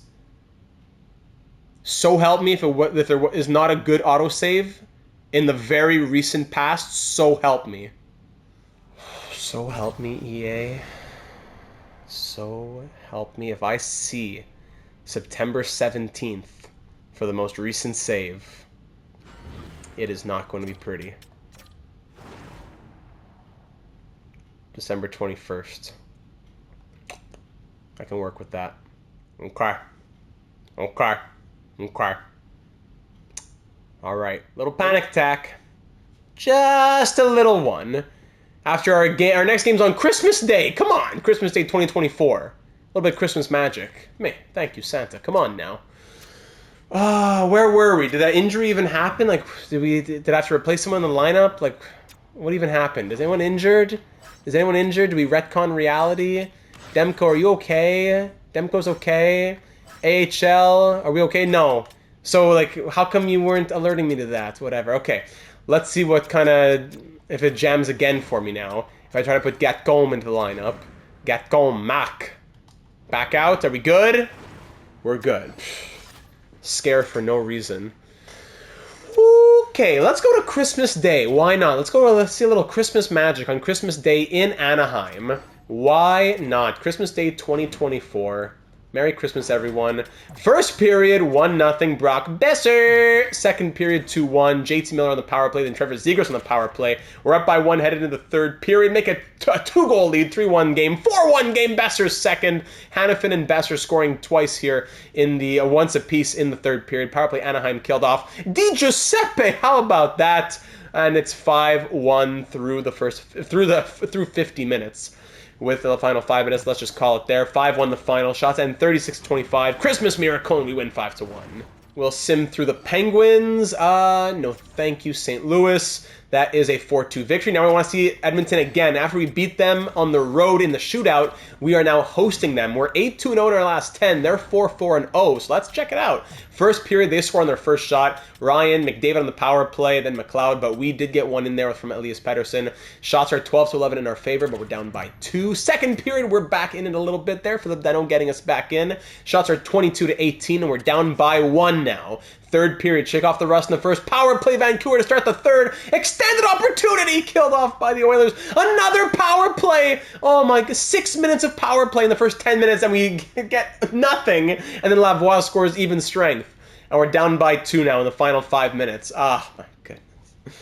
So help me if there is not a good autosave in the very recent past, so help me. So help me, EA. So help me if I see September 17th for the most recent save. It is not going to be pretty. December 21st. I can work with that. Okay. Okay. Okay. Alright. Little panic attack. Just a little one. After our next game's on Christmas Day. Come on. Christmas Day 2024. A little bit of Christmas magic. Man, thank you, Santa. Come on now. Where were we? Did that injury even happen? Like, did I have to replace someone in the lineup? Like, what even happened? Is anyone injured? Is anyone injured? Do we retcon reality? Demko, are you okay? Demko's okay. AHL, are we okay? No. So, like, how come you weren't alerting me to that? Whatever. Okay, let's see what kind of... if it jams again for me now. If I try to put Gatcombe into the lineup. Gatcombe, Mac. Back out. Are we good? We're good. Scare for no reason. Okay, let's go to Christmas Day. Why not? Let's see a little Christmas magic on Christmas Day in Anaheim. Why not? Christmas Day 2024. Merry Christmas, everyone. First period, 1-0, Brock Besser. Second period, 2-1. JT Miller on the power play, then Trevor Zegras on the power play. We're up by 1 headed into the third period. Make a 2-goal lead, 3-1 game. 4-1 game, Besser second. Hannafin and Besser scoring twice here in the once apiece in the third period. Power play Anaheim killed off. Di Giuseppe, how about that? And it's 5-1 through 50 minutes. With the final 5 minutes, let's just call it there. 5-1 the final. Shots end 36-25. Christmas miracle, and we win 5-1. We'll sim through the Penguins. No thank you, St. Louis. That is a 4-2 victory. Now we want to see Edmonton again. After we beat them on the road in the shootout, we are now hosting them. We're 8-2-0 in our last 10. They're 4-4-0. So let's check it out. First period, they score on their first shot. Ryan, McDavid on the power play, then McLeod, but we did get one in there from Elias Pettersson. Shots are 12-11 in our favor, but we're down by 2. Second period, we're back in it a little bit there for the Deno getting us back in. Shots are 22-18, and we're down by 1 now. Third period, shake off the rust in the first. Power play Vancouver to start the third. Extended opportunity killed off by the Oilers. Another power play. Oh my, 6 minutes of power play in the first 10 minutes, and we get nothing. And then Lavoie scores even strength. And we're down by 2 now in the final 5 minutes. Ah, my goodness.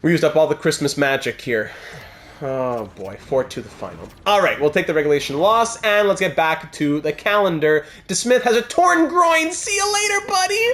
We used up all the Christmas magic here. Oh boy, 4-2 the final. All right, we'll take the regulation loss, and let's get back to the calendar. DeSmith has a torn groin. See you later, buddy.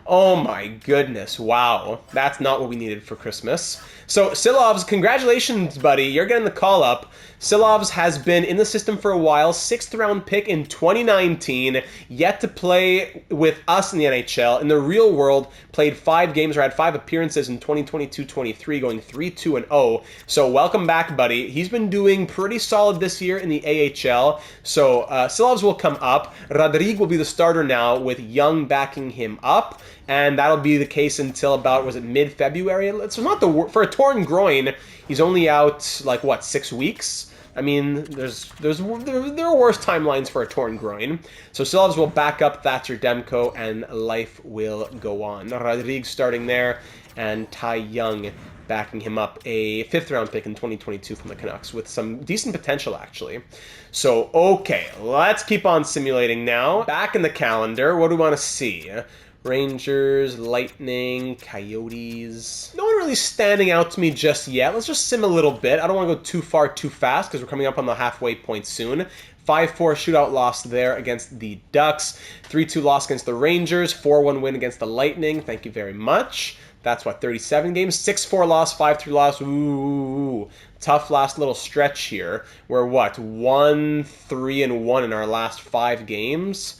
Oh my goodness, wow. That's not what we needed for Christmas. So, Silovs, congratulations, buddy. You're getting the call-up. Silovs has been in the system for a while, 6th round pick in 2019, yet to play with us in the NHL. In the real world, played 5 games or had 5 appearances in 2022-23, going 3-2-0. So welcome back, buddy. He's been doing pretty solid this year in the AHL. So Silovs will come up. Rodrigue will be the starter now with Young backing him up. And that'll be the case until about, was it mid-February? So not for a torn groin, he's only out, like, what, 6 weeks? I mean, there are worse timelines for a torn groin. So Silovs will back up Thatcher Demko, and life will go on. Rodrigue starting there, and Ty Young backing him up, a 5th-round pick in 2022 from the Canucks, with some decent potential, actually. So, okay, let's keep on simulating now. Back in the calendar, what do we want to see? Rangers, Lightning, Coyotes. No one really standing out to me just yet. Let's just sim a little bit. I don't want to go too far too fast because we're coming up on the halfway point soon. 5-4 shootout loss there against the Ducks. 3-2 loss against the Rangers. 4-1 win against the Lightning. Thank you very much. That's, what, 37 games? 6-4 loss, 5-3 loss. Ooh, tough last little stretch here. We're, what, 1-3-1 in our last 5 games?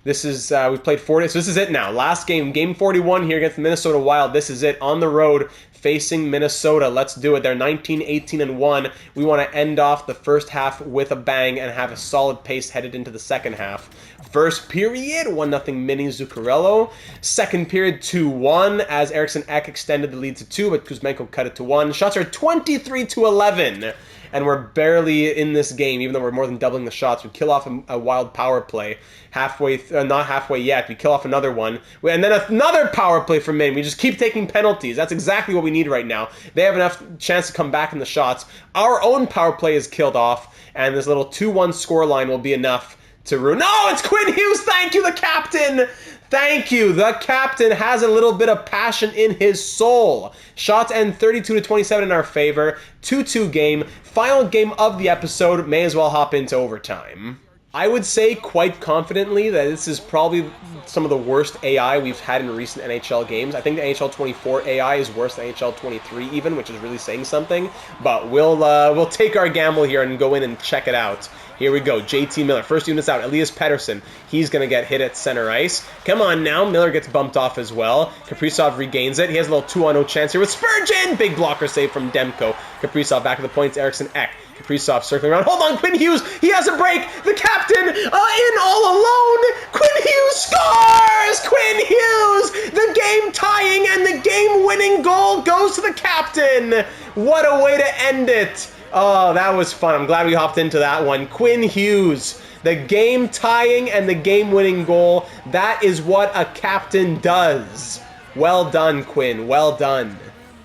This is, we've played 40, so this is it now. Last game, game 41 here against the Minnesota Wild. This is it, on the road, facing Minnesota. Let's do it. They're 19-18-1. We want to end off the first half with a bang and have a solid pace headed into the second half. First period, 1-0 mini Zuccarello. Second period, 2-1, as Eriksson Ek extended the lead to 2, but Kuzmenko cut it to 1. Shots are 23-11. And we're barely in this game, even though we're more than doubling the shots. We kill off a Wild power play halfway, not halfway yet. We kill off another one. And then another power play from Maine. We just keep taking penalties. That's exactly what we need right now. They have enough chance to come back in the shots. Our own power play is killed off, and this little 2-1 scoreline will be enough to ruin. No, it's Quinn Hughes. Thank you, the captain. Thank you. The captain has a little bit of passion in his soul. Shots end 32-27 in our favor. 2-2 game. Final game of the episode. May as well hop into overtime. I would say quite confidently that this is probably some of the worst AI we've had in recent NHL games. I think the NHL 24 AI is worse than NHL 23 even, which is really saying something. But we'll take our gamble here and go in and check it out. Here we go. JT Miller. First unit's out. Elias Pettersson. He's going to get hit at center ice. Come on now. Miller gets bumped off as well. Kaprizov regains it. He has a little 2-on-0 chance here with Spurgeon. Big blocker save from Demko. Kaprizov back to the points. Eriksson Ek. Kaprizov circling around. Hold on, Quinn Hughes. He has a break. The captain in all alone. Quinn Hughes scores! Quinn Hughes! The game tying and the game winning goal goes to the captain. What a way to end it. Oh, that was fun. I'm glad we hopped into that one. Quinn Hughes. The game tying and the game winning goal. That is what a captain does. Well done, Quinn. Well done.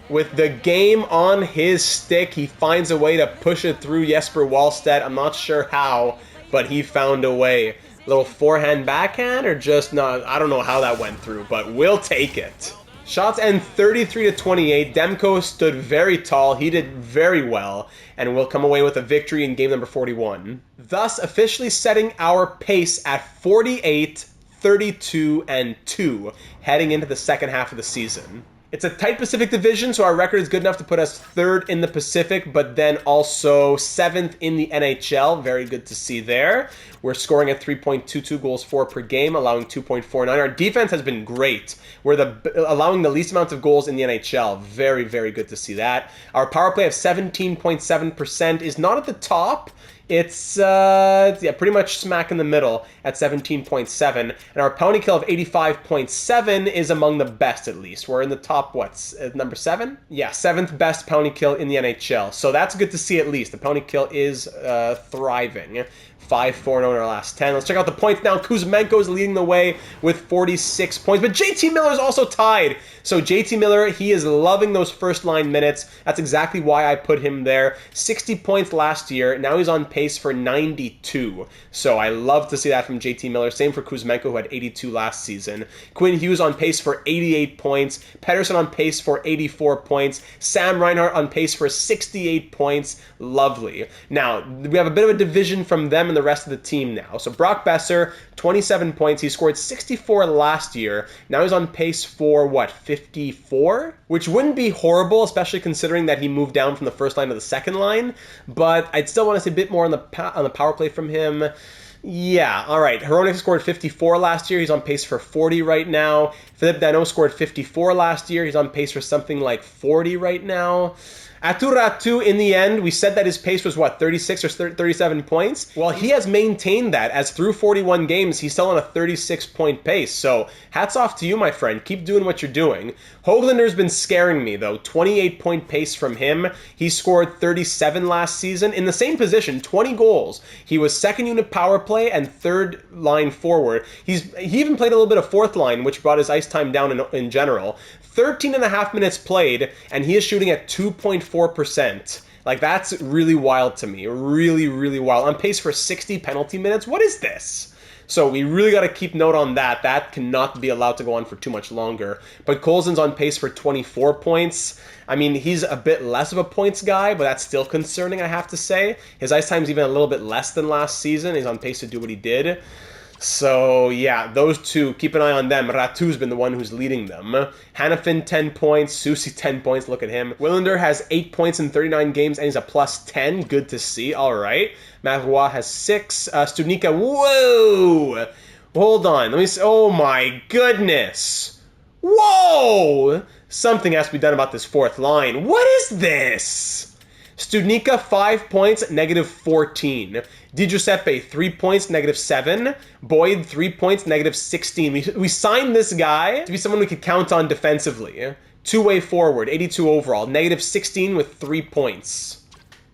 With the game on his stick, he finds a way to push it through Jesper Wallstedt. I'm not sure how, but he found a way. Little forehand backhand or just not? I don't know how that went through, but we'll take it. Shots end 33-28. Demko stood very tall. He did very well, and will come away with a victory in game number 41. Thus, officially setting our pace at 48, 32, and 2, heading into the second half of the season. It's a tight Pacific division, so our record is good enough to put us 3rd in the Pacific, but then also 7th in the NHL. Very good to see there. We're scoring at 3.22 goals for per game, allowing 2.49. Our defense has been great. We're allowing the least amount of goals in the NHL. Very, very good to see that. Our power play of 17.7% is not at the top. It's pretty much smack in the middle at 17.7. And our penalty kill of 85.7 is among the best, at least. We're in the top, number 7? Yeah, 7th best penalty kill in the NHL. So that's good to see at least. The penalty kill is thriving. 5-4-0 in our last 10. Let's check out the points now. Kuzmenko is leading the way with 46 points, but JT Miller is also tied. So JT Miller, he is loving those first line minutes. That's exactly why I put him there. 60 points last year. Now he's on pace for 92. So I love to see that from JT Miller. Same for Kuzmenko, who had 82 last season. Quinn Hughes on pace for 88 points. Pettersson on pace for 84 points. Sam Reinhart on pace for 68 points. Lovely. Now, we have a bit of a division from them and the rest of the team now. So Brock Besser, 27 points. He scored 64 last year. Now he's on pace for, 54? Which wouldn't be horrible, especially considering that he moved down from the first line to the second line. But I'd still want to see a bit more on the power play from him. Yeah, all right. Hronek scored 54 last year. He's on pace for 40 right now. Philippe Danault scored 54 last year. He's on pace for something like 40 right now. Aatu Räty, in the end, we said that his pace was, 36 or 37 points? Well, he has maintained that, as through 41 games, he's still on a 36-point pace. So, hats off to you, my friend. Keep doing what you're doing. Höglander's been scaring me, though. 28-point pace from him. He scored 37 last season. In the same position, 20 goals. He was second unit power play and third line forward. He even played a little bit of fourth line, which brought his ice time down in general. 13 and a half minutes played, and he is shooting at 2.4%. Like, that's really wild to me. Really, really wild. On pace for 60 penalty minutes? What is this? So we really got to keep note on that. That cannot be allowed to go on for too much longer. But Colson's on pace for 24 points. I mean, he's a bit less of a points guy, but that's still concerning, I have to say. His ice time's even a little bit less than last season. He's on pace to do what he did. So, yeah, those two, keep an eye on them. Räty's been the one who's leading them. Hanifin, 10 points. Susi, 10 points. Look at him. Willander has 8 points in 39 games, and he's a plus 10. Good to see. All right. Marois has 6. Studnicka, whoa! Hold on. Let me see. Oh, my goodness. Whoa! Something has to be done about this fourth line. What is this? Studnicka, 5 points, negative 14. Di Giuseppe, 3 points, negative 7. Boyd, 3 points, negative 16. We signed this guy to be someone we could count on defensively. Two-way forward, 82 overall, negative 16 with 3 points.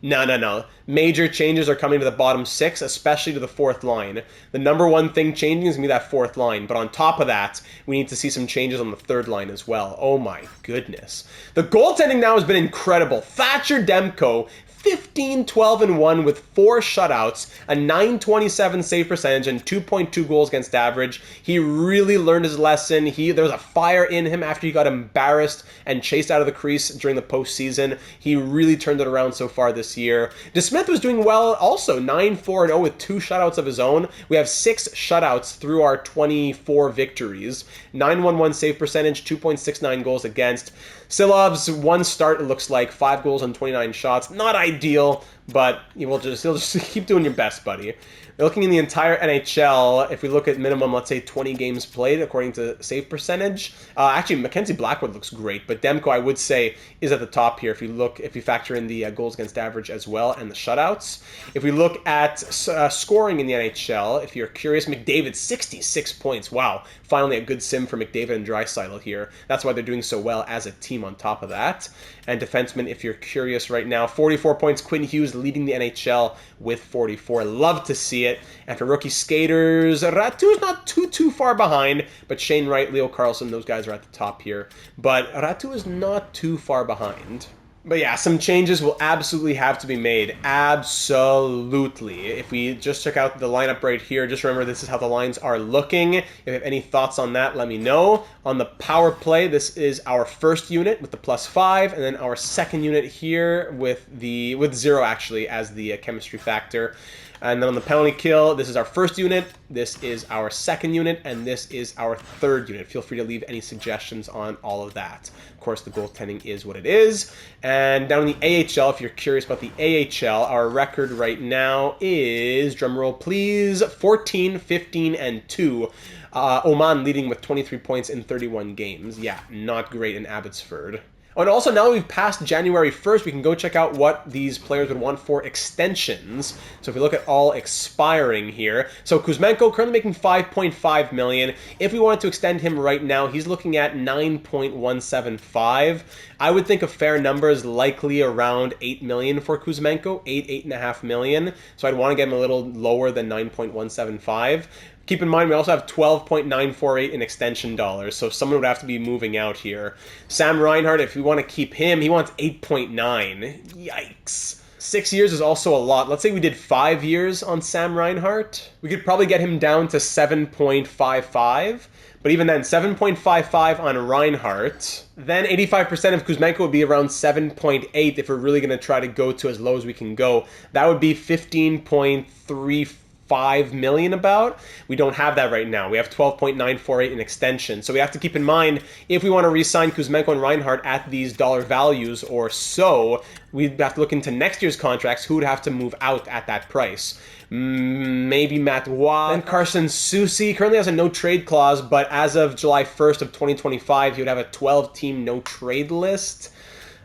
No. Major changes are coming to the bottom 6, especially to the fourth line. The number one thing changing is going to be that fourth line. But on top of that, we need to see some changes on the third line as well. Oh my goodness. The goaltending now has been incredible. Thatcher Demko, 15-12-1 with 4 shutouts, a .927 save percentage, and 2.2 goals against average. He really learned his lesson. There was a fire in him after he got embarrassed and chased out of the crease during the postseason. He really turned it around so far this year. DeSmith was doing well also, 9-4-0 with 2 shutouts of his own. We have 6 shutouts through our 24 victories. .911 save percentage, 2.69 goals against. Silov's one start, it looks like, 5 goals on 29 shots. Not ideal, but you'll just keep doing your best, buddy. Looking in the entire NHL, if we look at minimum, let's say 20 games played according to save percentage, actually Mackenzie Blackwood looks great, but Demko I would say is at the top here if you factor in the goals against average as well and the shutouts. If we look at scoring in the NHL, if you're curious, McDavid 66 points. Wow, finally a good sim for McDavid and Draisaitl here. That's why they're doing so well as a team on top of that. And defenseman, if you're curious right now, 44 points. Quinn Hughes leading the NHL with 44. Love to see it. And for rookie skaters, Ratu's not too far behind, but Shane Wright, Leo Carlson, those guys are at the top here. But Ratu is not too far behind. But yeah, some changes will absolutely have to be made. Absolutely. If we just check out the lineup right here, just remember this is how the lines are looking. If you have any thoughts on that, let me know. On the power play, this is our first unit with the +5, and then our second unit here with 0 actually as the chemistry factor. And then on the penalty kill, this is our first unit, this is our second unit, and this is our third unit. Feel free to leave any suggestions on all of that. Of course, the goaltending is what it is. And down in the AHL, if you're curious about the AHL, our record right now is, drumroll please, 14, 15, and 2. Oman leading with 23 points in 31 games. Yeah, not great in Abbotsford. Oh, and also, now that we've passed January 1st, we can go check out what these players would want for extensions. So if we look at all expiring here, so Kuzmenko currently making $5.5 million. If we wanted to extend him right now, he's looking at $9.175. I would think a fair number is likely around $8 million for Kuzmenko, $8.5 million. So I'd want to get him a little lower than $9.175. Keep in mind, we also have $12.948 in extension dollars, so someone would have to be moving out here. Sam Reinhart, if we want to keep him, he wants 8.9. Yikes. 6 years is also a lot. Let's say we did 5 years on Sam Reinhart. We could probably get him down to 7.55. But even then, 7.55 on Reinhart. Then 85% of Kuzmenko would be around 7.8 if we're really going to try to go to as low as we can go. That would be 15.35 million about. We don't have that right now. We have 12.948 in extension. So we have to keep in mind, if we want to re-sign Kuzmenko and Reinhart at these dollar values or so, we'd have to look into next year's contracts, who would have to move out at that price. Maybe Matt Waugh. And Carson Soucy currently has a no-trade clause, but as of July 1st of 2025, he would have a 12-team no-trade list.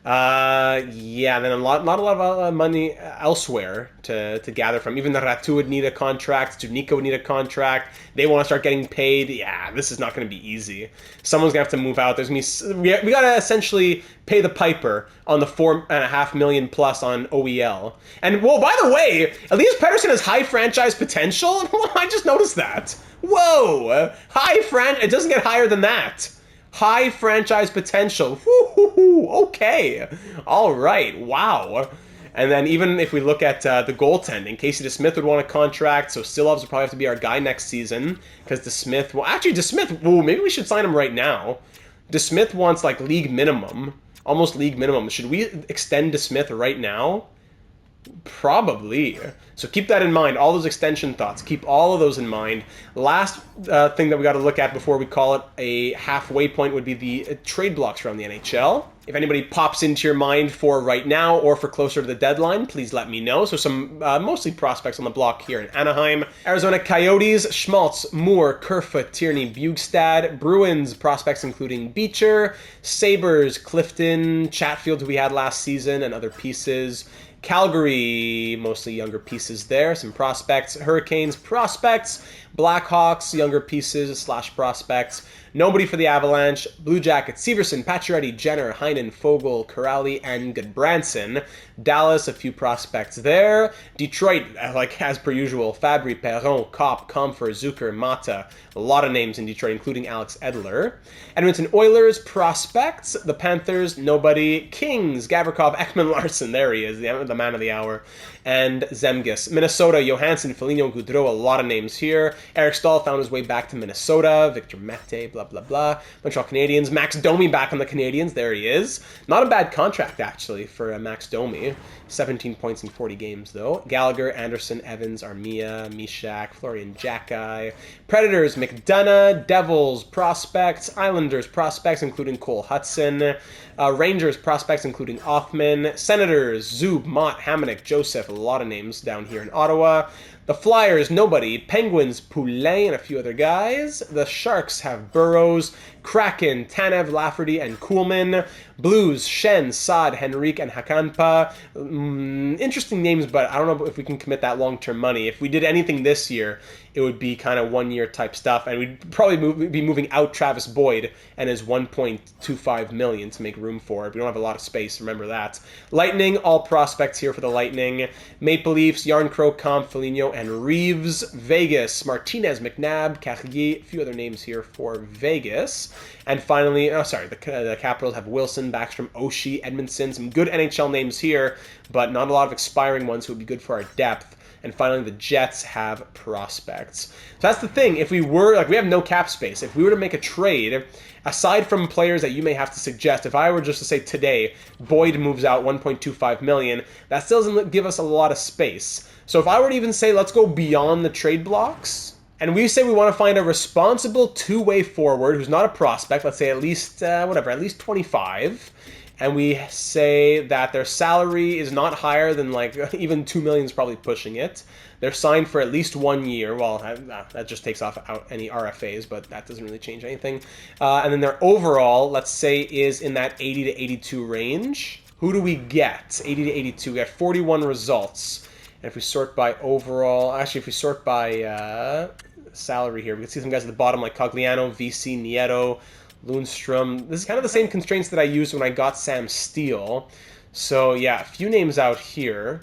Yeah, then not a lot of money elsewhere to gather from. Even the Ratu would need a contract. Studnicka would need a contract. They want to start getting paid. Yeah, this is not going to be easy. Someone's going to have to move out. We got to essentially pay the piper on the $4.5 million plus on OEL. And, well, by the way, Elias Pettersson has high franchise potential? I just noticed that. Whoa! It doesn't get higher than that. High franchise potential. Okay. All right. Wow. And then even if we look at the goaltending, Casey DeSmith would want a contract, so Stilovs would probably have to be our guy next season, because DeSmith, maybe we should sign him right now. DeSmith wants like league minimum, almost league minimum. Should we extend DeSmith right now? Probably. So keep that in mind. All those extension thoughts, keep all of those in mind. Last thing that we got to look at before we call it a halfway point would be the trade blocks around the NHL. If anybody pops into your mind for right now or for closer to the deadline, please let me know. So some mostly prospects on the block here in Anaheim. Arizona Coyotes, Schmaltz, Moore, Kerfoot, Tierney, Bugstad. Bruins prospects including Beecher. Sabres, Clifton, Chatfield, who we had last season, and other pieces. Calgary, mostly younger pieces there, some prospects. Hurricanes, prospects. Blackhawks, younger pieces / prospects. Nobody for the Avalanche. Blue Jackets, Severson, Pacioretty, Jenner, Heinen, Fogle, Corrali, and Goodbranson. Dallas, a few prospects there. Detroit, like as per usual, Fabry, Perron, Kopp, Comfer, Zucker, Mata. A lot of names in Detroit, including Alex Edler. Edmonton Oilers, prospects. The Panthers, nobody. Kings, Gavrikov, Ekman Larson, there he is, the man of the hour. And Zemgus. Minnesota, Johansson, Foligno, Goudreau, a lot of names here. Eric Stahl found his way back to Minnesota. Victor Mete, blah, blah, blah, blah. Montreal Canadiens. Max Domi back on the Canadiens. There he is. Not a bad contract, actually, for Max Domi. 17 points in 40 games, though. Gallagher, Anderson, Evans, Armia, Mishak, Florian Jacki. Predators, McDonough. Devils, prospects. Islanders, prospects, including Cole Hudson. Rangers, prospects, including Othman. Senators, Zub, Mott, Hamonic, Joseph. A lot of names down here in Ottawa. The Flyers, nobody. Penguins, Poulin, and a few other guys. The Sharks have Burrows, Kraken, Tanev, Lafferty, and Kuhlman. Blues, Shen, Saad, Henrique, and Hakanpää. Interesting names, but I don't know if we can commit that long-term money. If we did anything this year, it would be kind of one-year type stuff, and we'd probably be moving out Travis Boyd and his $1.25 million to make room for it. We don't have a lot of space, remember that. Lightning, all prospects here for the Lightning. Maple Leafs, Yarncrow, Comp, Foligno, and Reeves. Vegas, Martinez, McNabb, Carrier, a few other names here for Vegas. And finally, the Capitals have Wilson, Backstrom, Oshie, Edmondson. Some good NHL names here, but not a lot of expiring ones who would be good for our depth. And finally, the Jets have prospects. So that's the thing. If we were, we have no cap space. If we were to make a trade, aside from players that you may have to suggest, if I were just to say today, Boyd moves out $1.25 million, that still doesn't give us a lot of space. So if I were to even say, let's go beyond the trade blocks, and we say we want to find a responsible two-way forward who's not a prospect, let's say at least 25, and we say that their salary is not higher than even $2 million is probably pushing it. They're signed for at least 1 year. Well, that just takes off out any RFAs, but that doesn't really change anything. And then their overall, let's say, is in that 80 to 82 range. Who do we get? 80 to 82. We got 41 results. And if we sort by overall, if we sort by salary here, we can see some guys at the bottom like Cogliano, VC, Nieto, Lundstrom. This is kind of the same constraints that I used when I got Sam Steele. So yeah, a few names out here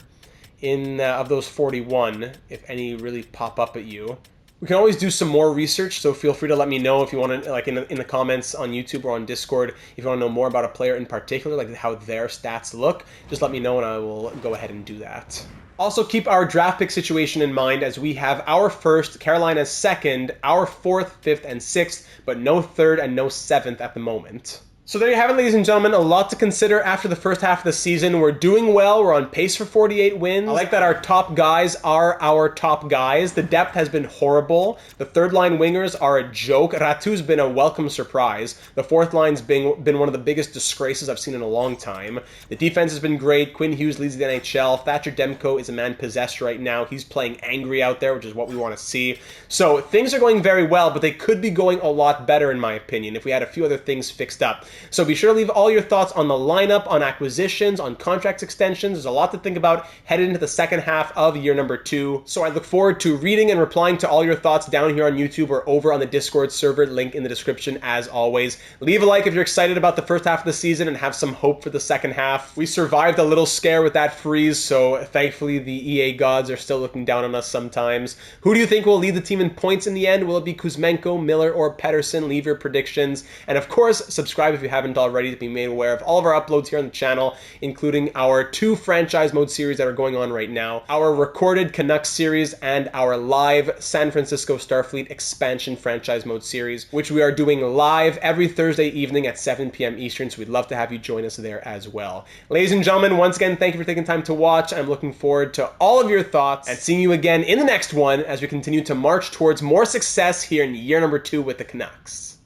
of those 41, if any really pop up at you. We can always do some more research, so feel free to let me know if you want to, in the comments on YouTube or on Discord, if you want to know more about a player in particular, like how their stats look, just let me know and I will go ahead and do that. Also, keep our draft pick situation in mind as we have our first, Carolina's second, our fourth, fifth, and sixth, but no third and no seventh at the moment. So there you have it, ladies and gentlemen. A lot to consider after the first half of the season. We're doing well. We're on pace for 48 wins. I like that our top guys are our top guys. The depth has been horrible. The third line wingers are a joke. Ratu's been a welcome surprise. The fourth line's been one of the biggest disgraces I've seen in a long time. The defense has been great. Quinn Hughes leads the NHL. Thatcher Demko is a man possessed right now. He's playing angry out there, which is what we want to see. So things are going very well, but they could be going a lot better in my opinion if we had a few other things fixed up. So be sure to leave all your thoughts on the lineup, on acquisitions, on contract extensions. There's a lot to think about headed into the second half of year number 2. So I look forward to reading and replying to all your thoughts down here on YouTube or over on the Discord server, link in the description as always. Leave a like if you're excited about the first half of the season and have some hope for the second half. We survived a little scare with that freeze, so thankfully the EA gods are still looking down on us sometimes. Who do you think will lead the team in points in the end? Will it be Kuzmenko, Miller, or Pettersson? Leave your predictions. And of course, subscribe if you haven't already to be made aware of all of our uploads here on the channel, including our 2 franchise mode series that are going on right now, our recorded Canucks series, and our live San Francisco Starfleet expansion franchise mode series, which we are doing live every Thursday evening at 7 p.m. Eastern, so we'd love to have you join us there as well. Ladies and gentlemen, once again, thank you for taking time to watch. I'm looking forward to all of your thoughts and seeing you again in the next one as we continue to march towards more success here in year number 2 with the Canucks.